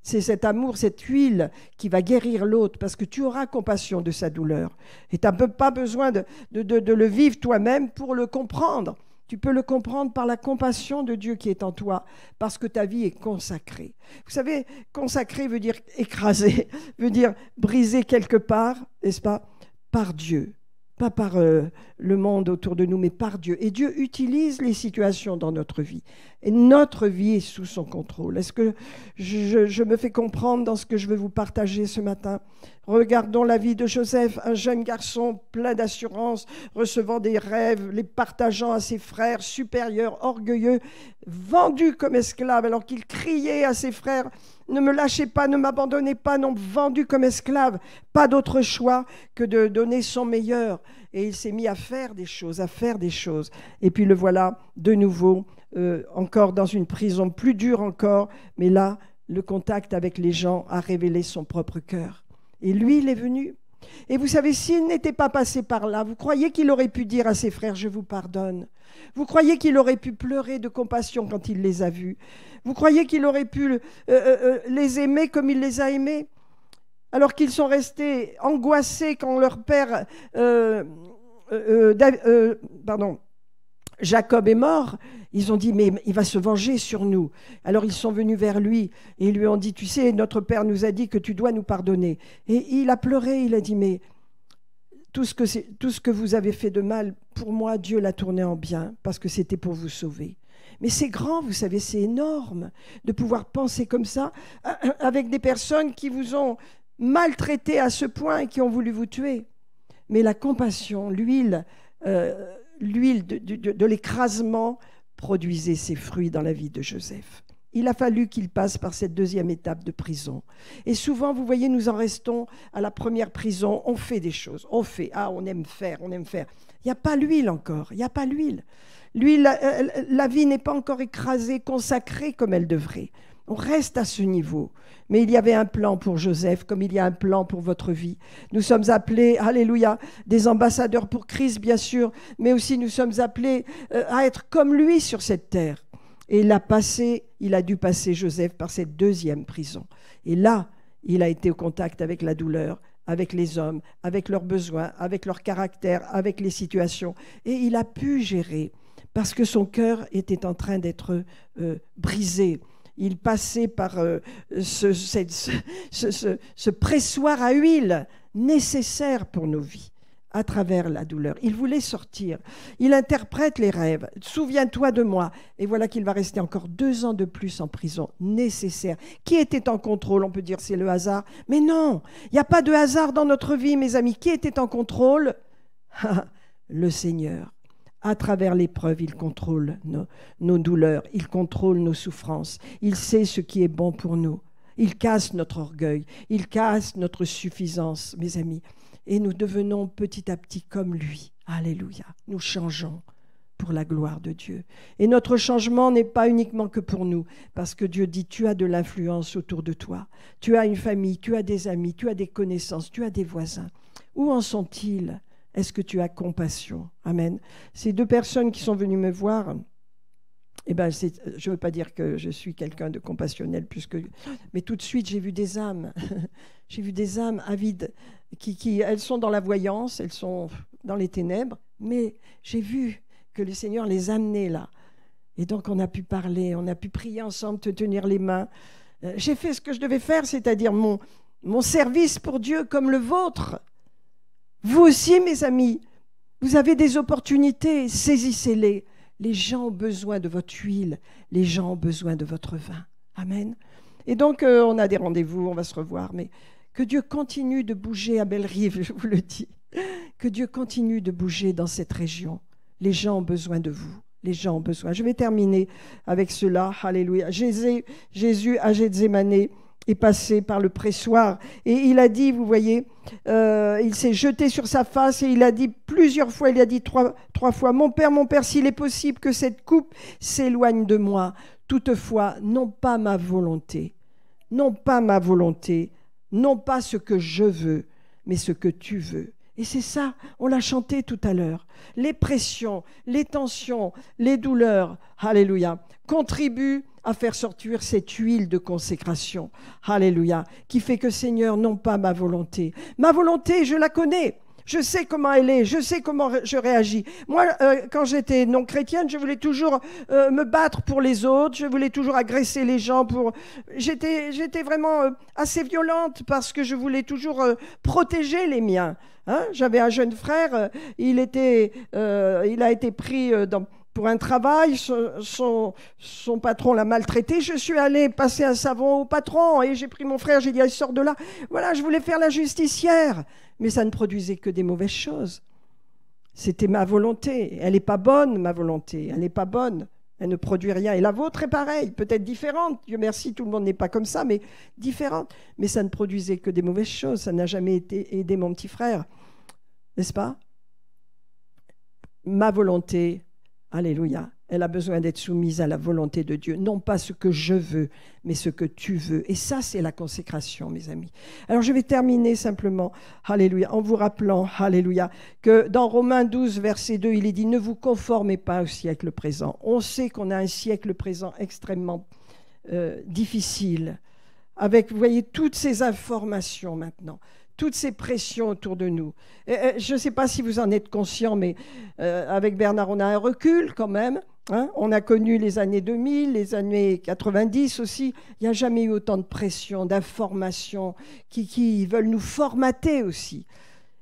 C'est cet amour, cette huile qui va guérir l'autre parce que tu auras compassion de sa douleur. Et tu n'as pas besoin de le vivre toi-même pour le comprendre. Tu peux le comprendre par la compassion de Dieu qui est en toi, parce que ta vie est consacrée. Vous savez, consacré veut dire écrasé, veut dire brisé quelque part, n'est-ce pas, par Dieu. Pas par le monde autour de nous, mais par Dieu. Et Dieu utilise les situations dans notre vie. Et notre vie est sous son contrôle. Est-ce que je me fais comprendre dans ce que je veux vous partager ce matin? Regardons la vie de Joseph, un jeune garçon plein d'assurance, recevant des rêves, les partageant à ses frères, supérieurs, orgueilleux, vendu comme esclave, alors qu'il criait à ses frères: ne me lâchez pas, ne m'abandonnez pas, non, vendu comme esclave. Pas d'autre choix que de donner son meilleur. Et il s'est mis à faire des choses, Et puis le voilà de nouveau, encore dans une prison plus dure encore. Mais là, le contact avec les gens a révélé son propre cœur. Et lui, il est venu. Et vous savez, s'il n'était pas passé par là, vous croyez qu'il aurait pu dire à ses frères: je vous pardonne? Vous croyez qu'il aurait pu pleurer de compassion quand il les a vus? Vous croyez qu'il aurait pu les aimer comme il les a aimés? Alors qu'ils sont restés angoissés quand leur père, Jacob est mort, ils ont dit: mais il va se venger sur nous. Alors ils sont venus vers lui et ils lui ont dit: tu sais, notre père nous a dit que tu dois nous pardonner. Et il a pleuré, il a dit: mais tout ce que vous avez fait de mal, pour moi, Dieu l'a tourné en bien, parce que c'était pour vous sauver. Mais c'est grand, vous savez, c'est énorme de pouvoir penser comme ça avec des personnes qui vous ont maltraité à ce point et qui ont voulu vous tuer. Mais la compassion, l'huile de l'écrasement produisait ses fruits dans la vie de Joseph. Il a fallu qu'il passe par cette deuxième étape de prison. Et souvent, vous voyez, nous en restons à la première prison. On fait des choses, on aime faire. Il n'y a pas l'huile encore, il n'y a pas l'huile. L'huile, la vie n'est pas encore écrasée, consacrée comme elle devrait. On reste à ce niveau. Mais il y avait un plan pour Joseph, comme il y a un plan pour votre vie. Nous sommes appelés, alléluia, des ambassadeurs pour Christ, bien sûr, mais aussi nous sommes appelés à être comme lui sur cette terre. Et il a dû passer, Joseph, par cette deuxième prison. Et là, il a été au contact avec la douleur, avec les hommes, avec leurs besoins, avec leur caractère, avec les situations. Et il a pu gérer, parce que son cœur était en train d'être brisé. Il passait par ce pressoir à huile nécessaire pour nos vies, à travers la douleur. Il voulait sortir. Il interprète les rêves. Souviens-toi de moi. Et voilà qu'il va rester encore 2 ans de plus en prison, nécessaire. Qui était en contrôle? On peut dire c'est le hasard. Mais non, il n'y a pas de hasard dans notre vie, mes amis. Qui était en contrôle? Le Seigneur. À travers l'épreuve, il contrôle nos douleurs, il contrôle nos souffrances. Il sait ce qui est bon pour nous. Il casse notre orgueil, il casse notre suffisance, mes amis. Et nous devenons petit à petit comme lui. Alléluia. Nous changeons pour la gloire de Dieu. Et notre changement n'est pas uniquement que pour nous, parce que Dieu dit: tu as de l'influence autour de toi. Tu as une famille, tu as des amis, tu as des connaissances, tu as des voisins. Où en sont-ils? Est-ce que tu as compassion? Amen. Ces 2 personnes qui sont venues me voir, je ne veux pas dire que je suis quelqu'un de compassionnel, mais tout de suite, j'ai vu des âmes. J'ai vu des âmes avides. Elles sont dans la voyance, elles sont dans les ténèbres, mais j'ai vu que le Seigneur les amenait là. Et donc, on a pu parler, on a pu prier ensemble, te tenir les mains. J'ai fait ce que je devais faire, c'est-à-dire mon service pour Dieu comme le vôtre. Vous aussi, mes amis, vous avez des opportunités, saisissez-les. Les gens ont besoin de votre huile, les gens ont besoin de votre vin. Amen. Et donc, on a des rendez-vous, on va se revoir, mais que Dieu continue de bouger à Belle-Rive, je vous le dis. Que Dieu continue de bouger dans cette région. Les gens ont besoin de vous. Les gens ont besoin. Je vais terminer avec cela. Alléluia. Jésus à Gethsémani est passé par le pressoir et il a dit, vous voyez, il s'est jeté sur sa face et il a dit plusieurs fois, il a dit trois fois: mon Père, s'il est possible que cette coupe s'éloigne de moi, toutefois, non pas ma volonté, non pas ce que je veux, mais ce que tu veux. Et c'est ça, on l'a chanté tout à l'heure. Les pressions, les tensions, les douleurs, alléluia, contribuent à faire sortir cette huile de consécration, alléluia, qui fait que Seigneur, non pas ma volonté, je la connais, Je sais comment elle est, je sais comment je réagis. Moi, quand j'étais non chrétienne, je voulais toujours me battre pour les autres, je voulais toujours agresser les gens. J'étais vraiment assez violente parce que je voulais toujours protéger les miens. Hein? J'avais un jeune frère, il a été pris pour un travail, son patron l'a maltraité. Je suis allée passer un savon au patron et j'ai pris mon frère, j'ai dit, il sort de là. Voilà, je voulais faire la justicière. Mais ça ne produisait que des mauvaises choses. C'était ma volonté. Elle n'est pas bonne, ma volonté. Elle n'est pas bonne. Elle ne produit rien. Et la vôtre est pareille, peut-être différente. Dieu merci, tout le monde n'est pas comme ça, mais différente. Mais ça ne produisait que des mauvaises choses. Ça n'a jamais aidé mon petit frère. N'est-ce pas? Ma volonté, alléluia, elle a besoin d'être soumise à la volonté de Dieu. Non pas ce que je veux, mais ce que tu veux. Et ça, c'est la consécration, mes amis. Alors, je vais terminer simplement, alléluia, en vous rappelant, alléluia, que dans Romains 12, verset 2, il est dit « Ne vous conformez pas au siècle présent ». On sait qu'on a un siècle présent extrêmement difficile, avec, vous voyez, toutes ces informations maintenant, toutes ces pressions autour de nous. Je ne sais pas si vous en êtes conscient, mais avec Bernard, on a un recul quand même. Hein, on a connu les années 2000, les années 90 aussi. Il n'y a jamais eu autant de pression, d'informations qui veulent nous formater aussi.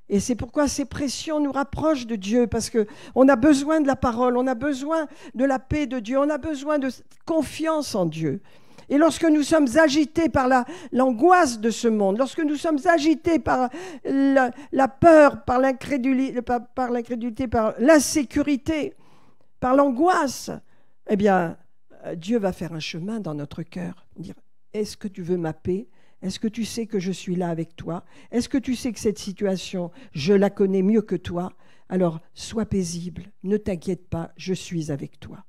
Et c'est pourquoi ces pressions nous rapprochent de Dieu, parce qu'on a besoin de la parole, on a besoin de la paix de Dieu, on a besoin de confiance en Dieu. Et lorsque nous sommes agités par l'angoisse de ce monde, lorsque nous sommes agités par la peur, par l'incrédulité, par l'insécurité, par l'angoisse, eh bien, Dieu va faire un chemin dans notre cœur. Dire, est-ce que tu veux ma paix? Est-ce que tu sais que je suis là avec toi? Est-ce que tu sais que cette situation, je la connais mieux que toi? Alors, sois paisible, ne t'inquiète pas, je suis avec toi.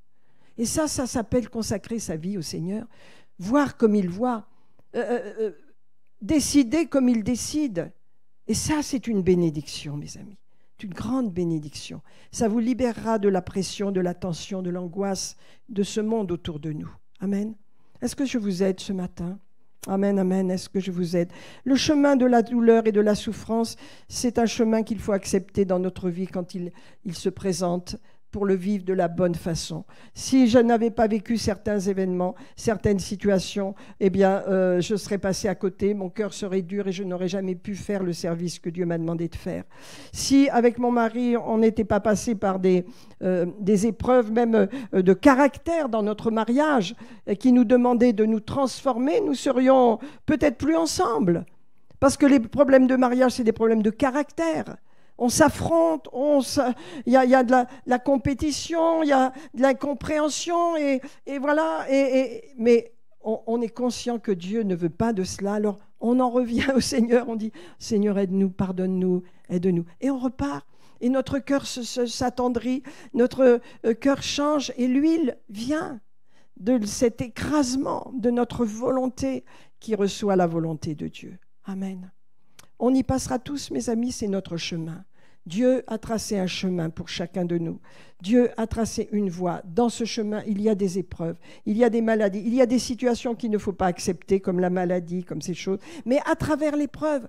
Et ça s'appelle consacrer sa vie au Seigneur. Voir comme il voit, décider comme il décide. Et ça, c'est une bénédiction, mes amis. C'est une grande bénédiction. Ça vous libérera de la pression, de la tension, de l'angoisse de ce monde autour de nous. Amen. Est-ce que je vous aide ce matin? Amen, amen. Est-ce que je vous aide? Le chemin de la douleur et de la souffrance, c'est un chemin qu'il faut accepter dans notre vie quand il se présente, pour le vivre de la bonne façon. Si je n'avais pas vécu certains événements, certaines situations, eh bien, je serais passé à côté, mon cœur serait dur et je n'aurais jamais pu faire le service que Dieu m'a demandé de faire. Si, avec mon mari, on n'était pas passé par des épreuves même de caractère dans notre mariage, qui nous demandaient de nous transformer, nous serions peut-être plus ensemble. Parce que les problèmes de mariage, c'est des problèmes de caractère. On s'affronte, il y a de la compétition, il y a de l'incompréhension, et voilà. Mais on est conscient que Dieu ne veut pas de cela. Alors on en revient au Seigneur, on dit « Seigneur, aide-nous, pardonne-nous, aide-nous ». Et on repart. Et notre cœur s'attendrit, notre cœur change, et l'huile vient de cet écrasement de notre volonté qui reçoit la volonté de Dieu. Amen. On y passera tous, mes amis, c'est notre chemin. Dieu a tracé un chemin pour chacun de nous. Dieu a tracé une voie. Dans ce chemin, il y a des épreuves, il y a des maladies, il y a des situations qu'il ne faut pas accepter, comme la maladie, comme ces choses. Mais à travers l'épreuve,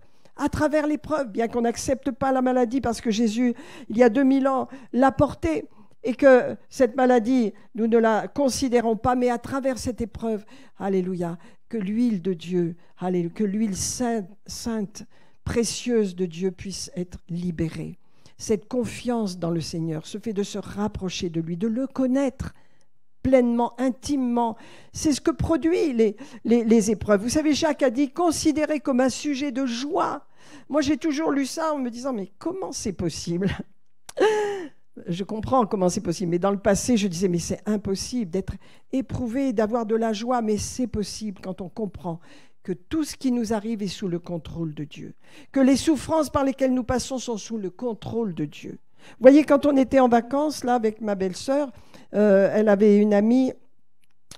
bien qu'on n'accepte pas la maladie, parce que Jésus, il y a 2000 ans, l'a portée, et que cette maladie, nous ne la considérons pas, mais à travers cette épreuve, alléluia, que l'huile de Dieu, alléluia, que l'huile sainte, précieuse de Dieu puisse être libérée. Cette confiance dans le Seigneur, ce fait de se rapprocher de lui, de le connaître pleinement, intimement, c'est ce que produit les épreuves. Vous savez, Jacques a dit « considérez comme un sujet de joie ». Moi, j'ai toujours lu ça en me disant « mais comment c'est possible ?» Je comprends comment c'est possible, mais dans le passé, je disais « mais c'est impossible d'être éprouvé, d'avoir de la joie », mais c'est possible quand on comprend que tout ce qui nous arrive est sous le contrôle de Dieu, que les souffrances par lesquelles nous passons sont sous le contrôle de Dieu. Vous voyez, quand on était en vacances, là, avec ma belle-sœur, elle avait une amie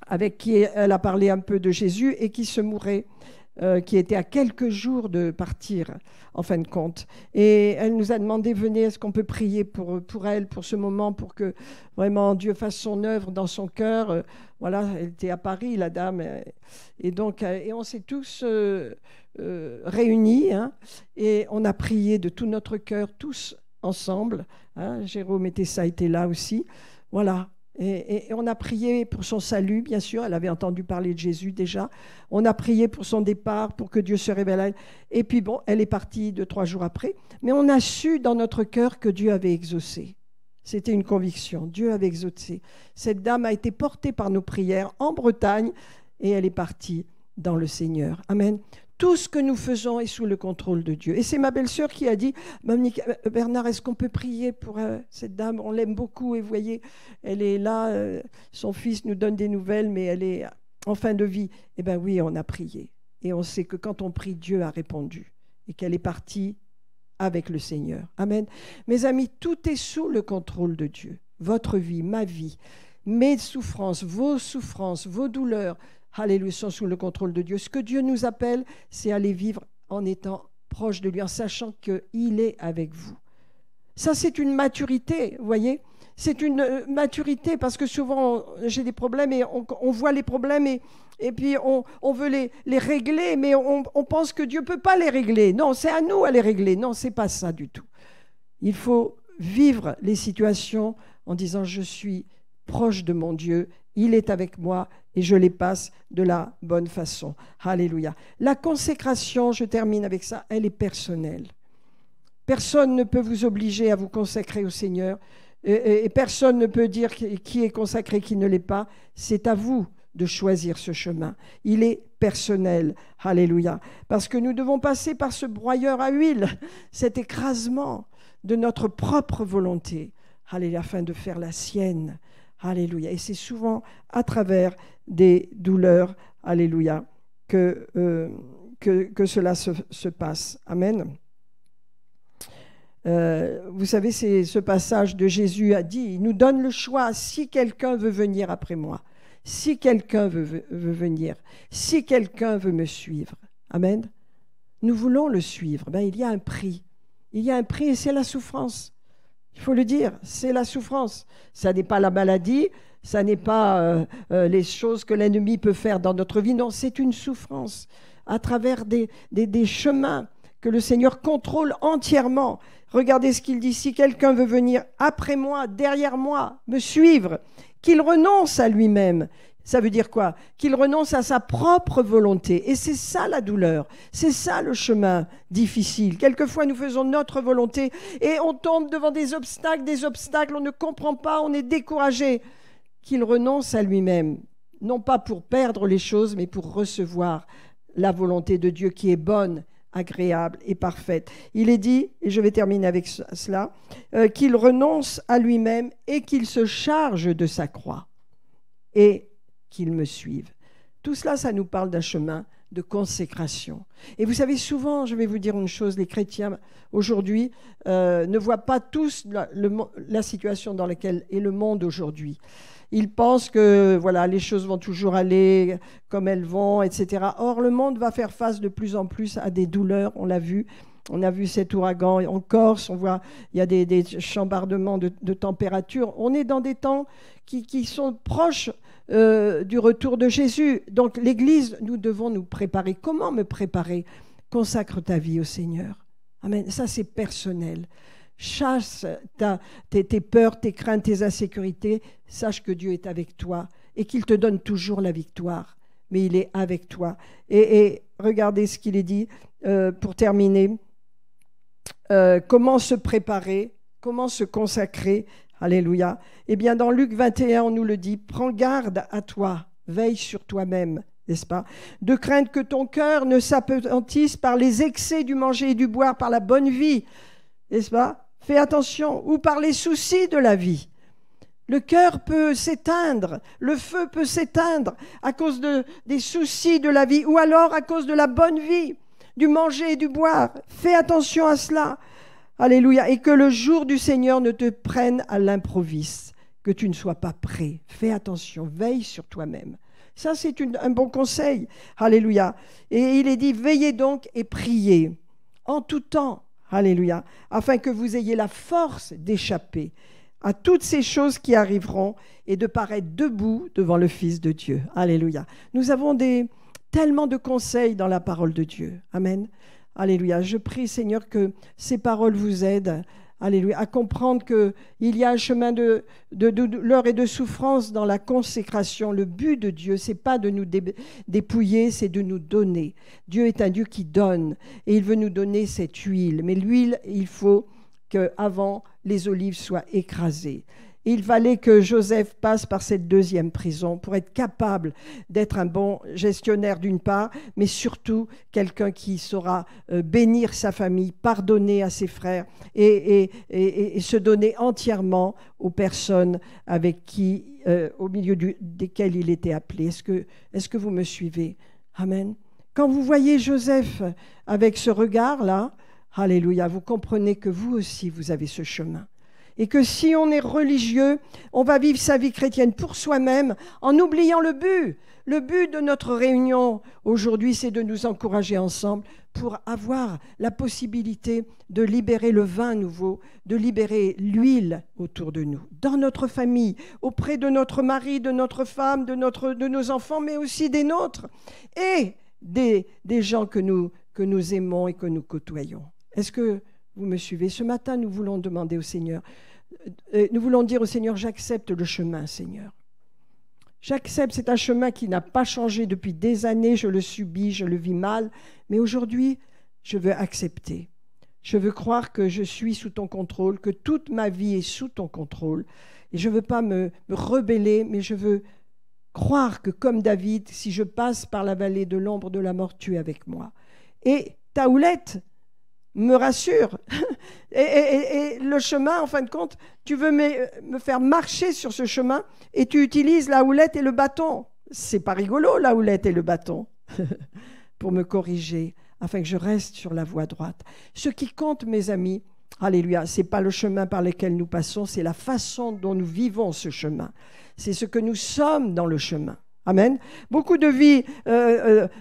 avec qui elle a parlé un peu de Jésus et qui se mourait. qui était à quelques jours de partir, en fin de compte. Et elle nous a demandé, venez, est-ce qu'on peut prier pour elle, pour ce moment, pour que vraiment Dieu fasse son œuvre dans son cœur. Voilà, elle était à Paris, la dame. Et donc, et on s'est tous réunis, hein, et on a prié de tout notre cœur, tous ensemble. Hein. Jérôme et Tessa étaient là aussi. Voilà. Et on a prié pour son salut, bien sûr. Elle avait entendu parler de Jésus déjà. On a prié pour son départ, pour que Dieu se révèle à elle. Et puis bon, elle est partie 2-3 jours après. Mais on a su dans notre cœur que Dieu avait exaucé. C'était une conviction. Dieu avait exaucé. Cette dame a été portée par nos prières en Bretagne et elle est partie dans le Seigneur. Amen. Tout ce que nous faisons est sous le contrôle de Dieu. Et c'est ma belle-sœur qui a dit, Bernard, est-ce qu'on peut prier pour cette dame? On l'aime beaucoup et vous voyez, elle est là, son fils nous donne des nouvelles, mais elle est en fin de vie. Eh bien oui, on a prié. Et on sait que quand on prie, Dieu a répondu et qu'elle est partie avec le Seigneur. Amen. Mes amis, tout est sous le contrôle de Dieu. Votre vie, ma vie, mes souffrances, vos douleurs, alléluia, sont sous le contrôle de Dieu. Ce que Dieu nous appelle, c'est aller vivre en étant proche de lui, en sachant qu'il est avec vous. Ça, c'est une maturité, vous voyez. C'est une maturité parce que souvent, j'ai des problèmes et on voit les problèmes et puis on veut les régler, mais on pense que Dieu ne peut pas les régler. Non, c'est à nous à les régler. Non, ce n'est pas ça du tout. Il faut vivre les situations en disant « Je suis proche de mon Dieu, il est avec moi et je les passe de la bonne façon. » Alléluia. La consécration, je termine avec ça, elle est personnelle. Personne ne peut vous obliger à vous consacrer au Seigneur et personne ne peut dire qui est consacré, qui ne l'est pas. C'est à vous de choisir ce chemin. Il est personnel. Alléluia. Parce que nous devons passer par ce broyeur à huile, cet écrasement de notre propre volonté, alléluia, afin de faire la sienne. Alléluia. Et c'est souvent à travers des douleurs, alléluia, que cela se passe. Amen. Vous savez, c'est ce passage de Jésus a dit, il nous donne le choix, si quelqu'un veut venir après moi, si quelqu'un veut venir, si quelqu'un veut me suivre. Amen. Nous voulons le suivre. Ben, il y a un prix. Il y a un prix et c'est la souffrance. Il faut le dire, c'est la souffrance. Ça n'est pas la maladie, ça n'est pas les choses que l'ennemi peut faire dans notre vie. Non, c'est une souffrance à travers des chemins que le Seigneur contrôle entièrement. Regardez ce qu'il dit, si quelqu'un veut venir après moi, derrière moi, me suivre, qu'il renonce à lui-même. Ça veut dire quoi? Qu'il renonce à sa propre volonté. Et c'est ça la douleur, c'est ça le chemin difficile. Quelquefois, nous faisons notre volonté et on tombe devant des obstacles, on ne comprend pas, on est découragé. Qu'il renonce à lui-même, non pas pour perdre les choses, mais pour recevoir la volonté de Dieu qui est bonne, agréable et parfaite. Il est dit, et je vais terminer avec cela, qu'il renonce à lui-même et qu'il se charge de sa croix et qu'il me suive. Tout cela, ça nous parle d'un chemin de consécration. Et vous savez, souvent, je vais vous dire une chose, les chrétiens aujourd'hui ne voient pas tous la situation dans laquelle est le monde aujourd'hui. Ils pensent que voilà, les choses vont toujours aller comme elles vont, etc. Or, le monde va faire face de plus en plus à des douleurs, on l'a vu. On a vu cet ouragan en Corse, on voit il y a des chambardements de température. On est dans des temps qui sont proches du retour de Jésus. Donc l'Église, nous devons nous préparer. Comment me préparer? Consacre ta vie au Seigneur. Amen. Ça, c'est personnel. Chasse tes peurs, tes craintes, tes insécurités. Sache que Dieu est avec toi et qu'il te donne toujours la victoire. Mais il est avec toi. Et regardez ce qu'il est dit pour terminer. Comment se préparer? Comment se consacrer? Alléluia. Eh bien, dans Luc 21, on nous le dit, prends garde à toi, veille sur toi-même, n'est-ce pas? De crainte que ton cœur ne s'apesantisse par les excès du manger et du boire, par la bonne vie, n'est-ce pas? Fais attention, ou par les soucis de la vie. Le cœur peut s'éteindre, le feu peut s'éteindre à cause des soucis de la vie, ou alors à cause de la bonne vie, du manger et du boire. Fais attention à cela. Alléluia. Et que le jour du Seigneur ne te prenne à l'improviste, que tu ne sois pas prêt. Fais attention, veille sur toi-même. Ça, c'est un bon conseil. Alléluia. Et il est dit, veillez donc et priez en tout temps. Alléluia. Afin que vous ayez la force d'échapper à toutes ces choses qui arriveront et de paraître debout devant le Fils de Dieu. Alléluia. Nous avons tellement de conseils dans la parole de Dieu. Amen. Alléluia. Je prie, Seigneur, que ces paroles vous aident, alléluia, à comprendre qu'il y a un chemin de douleur et de souffrance dans la consécration. Le but de Dieu, ce n'est pas de nous dépouiller, c'est de nous donner. Dieu est un Dieu qui donne et il veut nous donner cette huile. Mais l'huile, il faut qu'avant, les olives soient écrasées. Il fallait que Joseph passe par cette deuxième prison pour être capable d'être un bon gestionnaire d'une part, mais surtout quelqu'un qui saura bénir sa famille, pardonner à ses frères et se donner entièrement aux personnes avec qui, au milieu desquelles il était appelé. Est-ce que vous me suivez? Amen. Quand vous voyez Joseph avec ce regard-là, alléluia, vous comprenez que vous aussi, vous avez ce chemin. Et que si on est religieux, on va vivre sa vie chrétienne pour soi-même en oubliant le but. Le but de notre réunion aujourd'hui, c'est de nous encourager ensemble pour avoir la possibilité de libérer le vin nouveau, de libérer l'huile autour de nous, dans notre famille, auprès de notre mari, de notre femme, de nos enfants, mais aussi des nôtres et des gens que nous aimons et que nous côtoyons. Est-ce que vous me suivez? Ce matin, nous voulons demander au Seigneur, nous voulons dire au Seigneur, j'accepte le chemin, Seigneur. J'accepte, c'est un chemin qui n'a pas changé depuis des années, je le subis, je le vis mal, mais aujourd'hui, je veux accepter. Je veux croire que je suis sous ton contrôle, que toute ma vie est sous ton contrôle. Et je ne veux pas me rebeller, mais je veux croire que comme David, si je passe par la vallée de l'ombre de la mort, tu es avec moi. Et ta houlette me rassure. Et le chemin, en fin de compte, tu veux me faire marcher sur ce chemin et tu utilises la houlette et le bâton. C'est pas rigolo, la houlette et le bâton, pour me corriger, afin que je reste sur la voie droite. Ce qui compte, mes amis, alléluia, c'est pas le chemin par lequel nous passons, c'est la façon dont nous vivons ce chemin. C'est ce que nous sommes dans le chemin. Amen. Beaucoup de vies,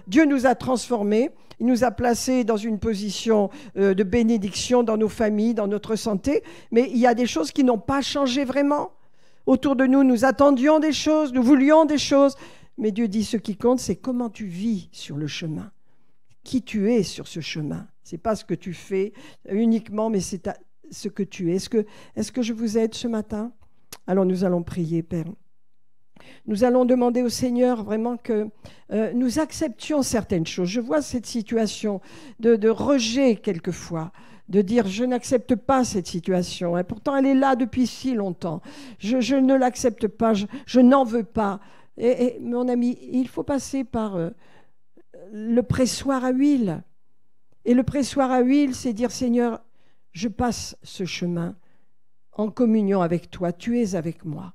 Dieu nous a transformés. Il nous a placés dans une position de bénédiction dans nos familles, dans notre santé. Mais il y a des choses qui n'ont pas changé vraiment. Autour de nous, nous attendions des choses, nous voulions des choses. Mais Dieu dit, ce qui compte, c'est comment tu vis sur le chemin. Qui tu es sur ce chemin. Ce n'est pas ce que tu fais uniquement, mais c'est ce que tu es. Est-ce que je vous aide ce matin? Alors nous allons prier, Père. Nous allons demander au Seigneur vraiment que nous acceptions certaines choses. Je vois cette situation de rejet quelquefois, de dire je n'accepte pas cette situation. Et pourtant elle est là depuis si longtemps. Je ne l'accepte pas, je n'en veux pas. Et mon ami, il faut passer par le pressoir à huile. Et le pressoir à huile, c'est dire Seigneur, je passe ce chemin en communion avec toi, tu es avec moi.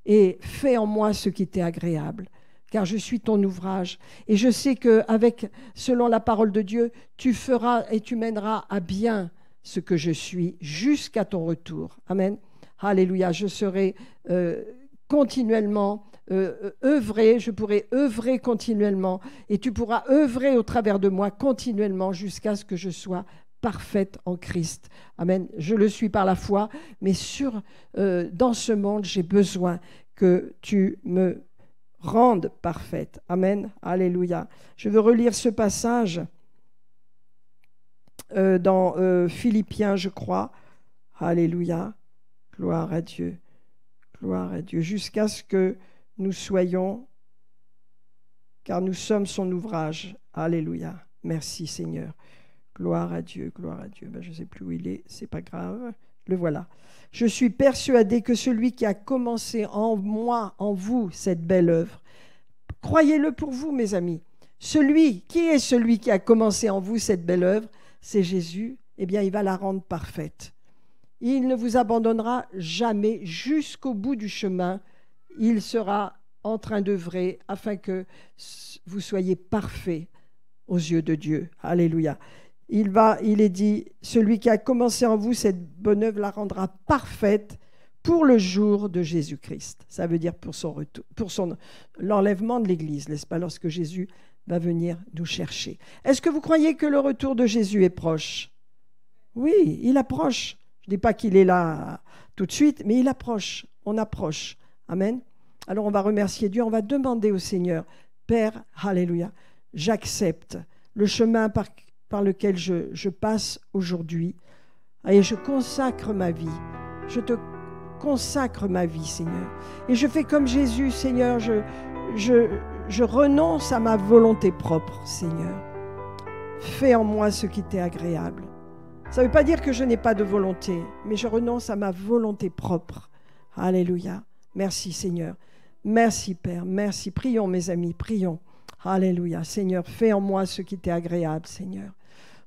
Et fais en moi ce qui t'est agréable, car je suis ton ouvrage. Et je sais qu'avec, selon la parole de Dieu, tu feras et tu mèneras à bien ce que je suis jusqu'à ton retour. Amen. Alléluia. Je serai continuellement œuvrer, je pourrai œuvrer continuellement et tu pourras œuvrer au travers de moi continuellement jusqu'à ce que je sois parfaite en Christ. Amen. Je le suis par la foi, mais dans ce monde, j'ai besoin que tu me rendes parfaite. Amen. Alléluia. Je veux relire ce passage dans Philippiens, je crois. Alléluia. Gloire à Dieu. Gloire à Dieu. Jusqu'à ce que nous soyons, car nous sommes son ouvrage. Alléluia. Merci Seigneur. Gloire à Dieu, gloire à Dieu. Je ne sais plus où il est, c'est pas grave. Le voilà. Je suis persuadé que celui qui a commencé en moi, en vous, cette belle œuvre, croyez-le pour vous, mes amis. Qui est celui qui a commencé en vous cette belle œuvre? C'est Jésus. Eh bien, il va la rendre parfaite. Il ne vous abandonnera jamais jusqu'au bout du chemin. Il sera en train d'œuvrer afin que vous soyez parfaits aux yeux de Dieu. Alléluia. Il est dit, celui qui a commencé en vous cette bonne œuvre la rendra parfaite pour le jour de Jésus-Christ. Ça veut dire pour son retour, l'enlèvement de l'Église, n'est-ce pas, lorsque Jésus va venir nous chercher. Est-ce que vous croyez que le retour de Jésus est proche? Oui, il approche. Je ne dis pas qu'il est là tout de suite, mais il approche. On approche. Amen. Alors on va remercier Dieu, on va demander au Seigneur, Père, alléluia, j'accepte le chemin par lequel je passe aujourd'hui et je consacre ma vie. Je te consacre ma vie, Seigneur. Et je fais comme Jésus, Seigneur, je renonce à ma volonté propre, Seigneur. Fais en moi ce qui t'est agréable. Ça ne veut pas dire que je n'ai pas de volonté, mais je renonce à ma volonté propre. Alléluia. Merci, Seigneur. Merci, Père. Merci. Prions, mes amis, prions. Alléluia. Seigneur, fais en moi ce qui t'est agréable, Seigneur.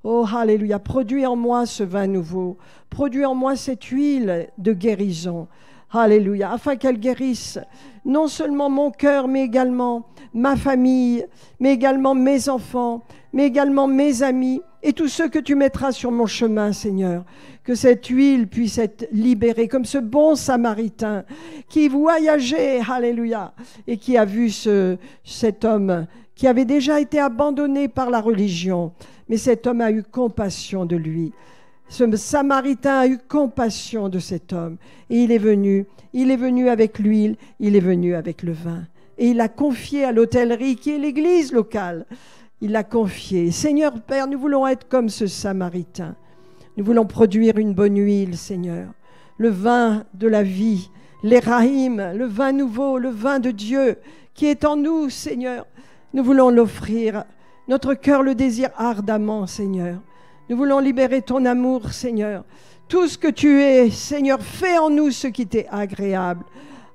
Oh, alléluia. Produis en moi ce vin nouveau. Produis en moi cette huile de guérison. Alléluia. Afin qu'elle guérisse non seulement mon cœur, mais également ma famille, mais également mes enfants, mais également mes amis et tous ceux que tu mettras sur mon chemin, Seigneur. Que cette huile puisse être libérée, comme ce bon Samaritain qui voyageait, alléluia, et qui a vu cet homme qui avait déjà été abandonné par la religion. Mais cet homme a eu compassion de lui. Ce Samaritain a eu compassion de cet homme. Et il est venu avec l'huile, il est venu avec le vin. Et il l'a confié à l'hôtellerie qui est l'église locale. Il l'a confié. Seigneur Père, nous voulons être comme ce Samaritain. Nous voulons produire une bonne huile, Seigneur. Le vin de la vie, l'Éraïm, le vin nouveau, le vin de Dieu qui est en nous, Seigneur. Nous voulons l'offrir. Notre cœur le désire ardemment, Seigneur. Nous voulons libérer ton amour, Seigneur. Tout ce que tu es, Seigneur, fais en nous ce qui t'est agréable.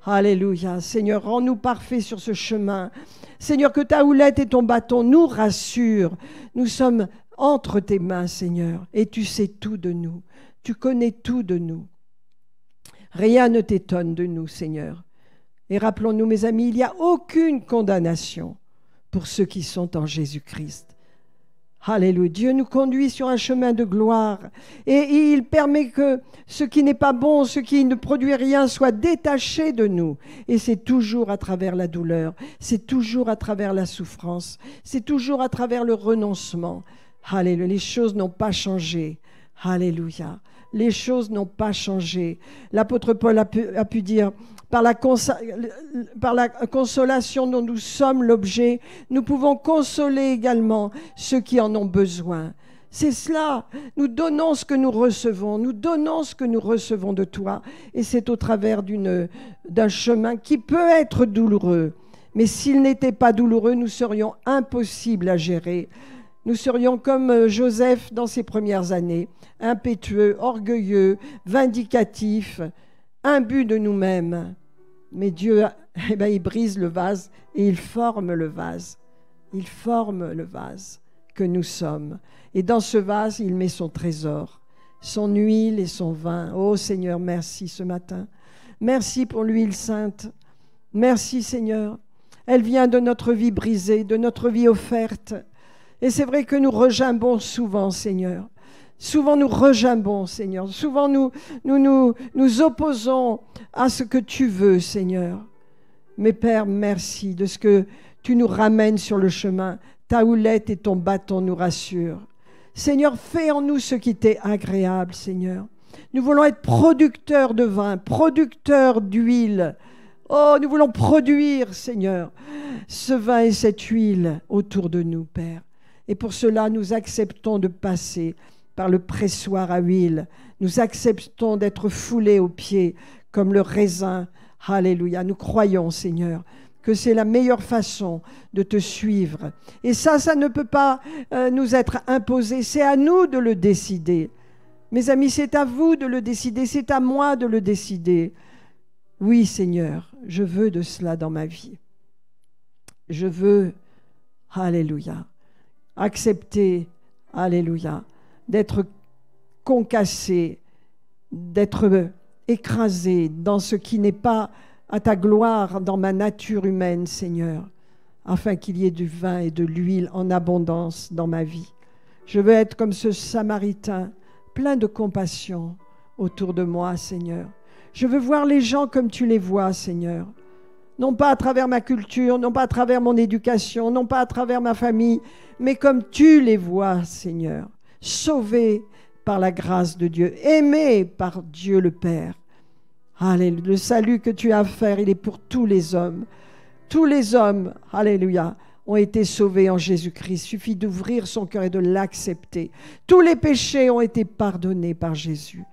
Alléluia. Seigneur, rends-nous parfaits sur ce chemin. Seigneur, que ta houlette et ton bâton nous rassurent. Nous sommes entre tes mains, Seigneur, et tu sais tout de nous. Tu connais tout de nous. Rien ne t'étonne de nous, Seigneur. Et rappelons-nous, mes amis, il n'y a aucune condamnation pour ceux qui sont en Jésus-Christ. Alléluia. Dieu nous conduit sur un chemin de gloire et il permet que ce qui n'est pas bon, ce qui ne produit rien, soit détaché de nous. Et c'est toujours à travers la douleur, c'est toujours à travers la souffrance, c'est toujours à travers le renoncement. Alléluia. Les choses n'ont pas changé. Alléluia. Les choses n'ont pas changé. L'apôtre Paul a pu dire, par la consolation dont nous sommes l'objet, nous pouvons consoler également ceux qui en ont besoin. C'est cela. Nous donnons ce que nous recevons. Nous donnons ce que nous recevons de toi. Et c'est au travers d'un chemin qui peut être douloureux. Mais s'il n'était pas douloureux, nous serions impossibles à gérer. Nous serions comme Joseph dans ses premières années, impétueux, orgueilleux, vindicatifs, imbus de nous-mêmes. Mais Dieu, il brise le vase et il forme le vase. Il forme le vase que nous sommes. Et dans ce vase, il met son trésor, son huile et son vin. Oh Seigneur, merci ce matin. Merci pour l'huile sainte. Merci Seigneur. Elle vient de notre vie brisée, de notre vie offerte. Et c'est vrai que nous regimbons souvent, Seigneur. Souvent nous regimbons, Seigneur. Souvent nous opposons à ce que tu veux, Seigneur. Mais Père, merci de ce que tu nous ramènes sur le chemin. Ta houlette et ton bâton nous rassurent. Seigneur, fais en nous ce qui t'est agréable, Seigneur. Nous voulons être producteurs de vin, producteurs d'huile. Oh, nous voulons produire, Seigneur, ce vin et cette huile autour de nous, Père. Et pour cela, nous acceptons de passer par le pressoir à huile. Nous acceptons d'être foulés aux pieds comme le raisin. Alléluia. Nous croyons, Seigneur, que c'est la meilleure façon de te suivre. Et ça ne peut pas nous être imposé. C'est à nous de le décider. Mes amis, c'est à vous de le décider. C'est à moi de le décider. Oui, Seigneur, je veux de cela dans ma vie. Je veux, alléluia, accepter, alléluia, d'être concassé, d'être écrasé dans ce qui n'est pas à ta gloire dans ma nature humaine, Seigneur, afin qu'il y ait du vin et de l'huile en abondance dans ma vie. Je veux être comme ce Samaritain, plein de compassion autour de moi, Seigneur. Je veux voir les gens comme tu les vois, Seigneur. Non pas à travers ma culture, non pas à travers mon éducation, non pas à travers ma famille, mais comme tu les vois, Seigneur. Sauvés par la grâce de Dieu, aimés par Dieu le Père. Alléluia. Le salut que tu as à faire, il est pour tous les hommes. Tous les hommes, alléluia, ont été sauvés en Jésus-Christ. Il suffit d'ouvrir son cœur et de l'accepter. Tous les péchés ont été pardonnés par Jésus.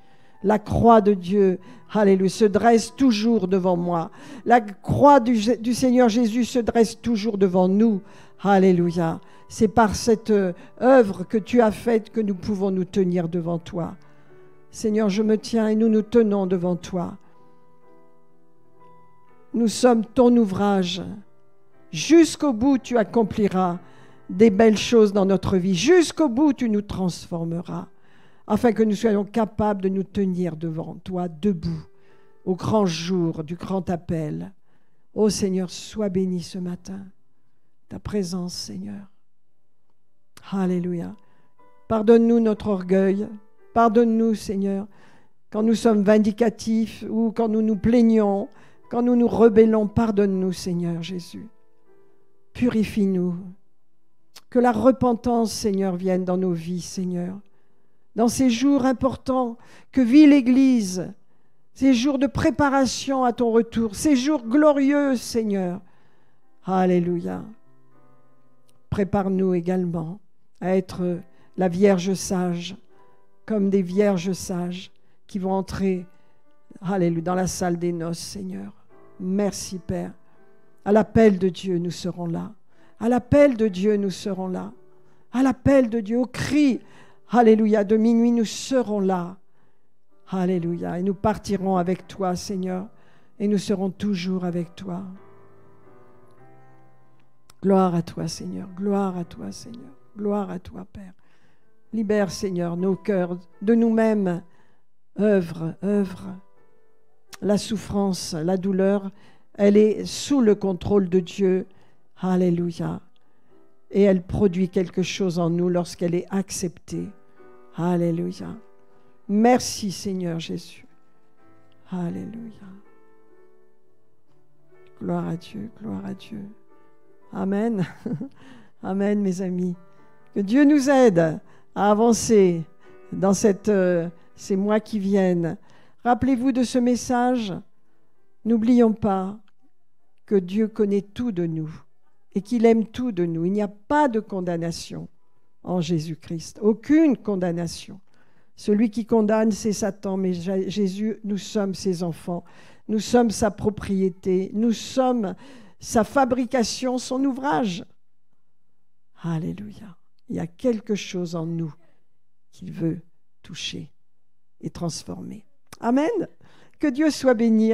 La croix de Dieu, alléluia, se dresse toujours devant moi. La croix du Seigneur Jésus se dresse toujours devant nous. Alléluia. C'est par cette œuvre que tu as faite que nous pouvons nous tenir devant toi. Seigneur, je me tiens et nous nous tenons devant toi. Nous sommes ton ouvrage. Jusqu'au bout, tu accompliras des belles choses dans notre vie. Jusqu'au bout, tu nous transformeras, afin que nous soyons capables de nous tenir devant toi, debout, au grand jour du grand appel. Ô Seigneur, sois béni ce matin. Ta présence, Seigneur. Alléluia. Pardonne-nous notre orgueil. Pardonne-nous, Seigneur, quand nous sommes vindicatifs ou quand nous nous plaignons, quand nous nous rebellons. Pardonne-nous, Seigneur Jésus. Purifie-nous. Que la repentance, Seigneur, vienne dans nos vies, Seigneur. Dans ces jours importants que vit l'Église, ces jours de préparation à ton retour, ces jours glorieux, Seigneur. Alléluia. Prépare-nous également à être la Vierge sage, comme des vierges sages qui vont entrer, alléluia, dans la salle des noces, Seigneur. Merci, Père. À l'appel de Dieu, nous serons là. À l'appel de Dieu, nous serons là. À l'appel de Dieu, au cri, alléluia, de minuit, nous serons là. Alléluia. Et nous partirons avec toi, Seigneur, et nous serons toujours avec toi. Gloire à toi, Seigneur. Gloire à toi, Seigneur. Gloire à toi, Père. Libère, Seigneur, nos cœurs de nous-mêmes. Œuvre. La souffrance, la douleur, elle est sous le contrôle de Dieu. Alléluia. Et elle produit quelque chose en nous lorsqu'elle est acceptée. Alléluia. Merci, Seigneur Jésus. Alléluia. Gloire à Dieu, gloire à Dieu. Amen. Amen, mes amis. Que Dieu nous aide à avancer dans ces mois qui viennent. Rappelez-vous de ce message. N'oublions pas que Dieu connaît tout de nous et qu'il aime tout de nous. Il n'y a pas de condamnation en Jésus-Christ. Aucune condamnation. Celui qui condamne, c'est Satan, mais Jésus, nous sommes ses enfants. Nous sommes sa propriété. Nous sommes sa fabrication, son ouvrage. Alléluia. Il y a quelque chose en nous qu'il veut toucher et transformer. Amen. Que Dieu soit béni.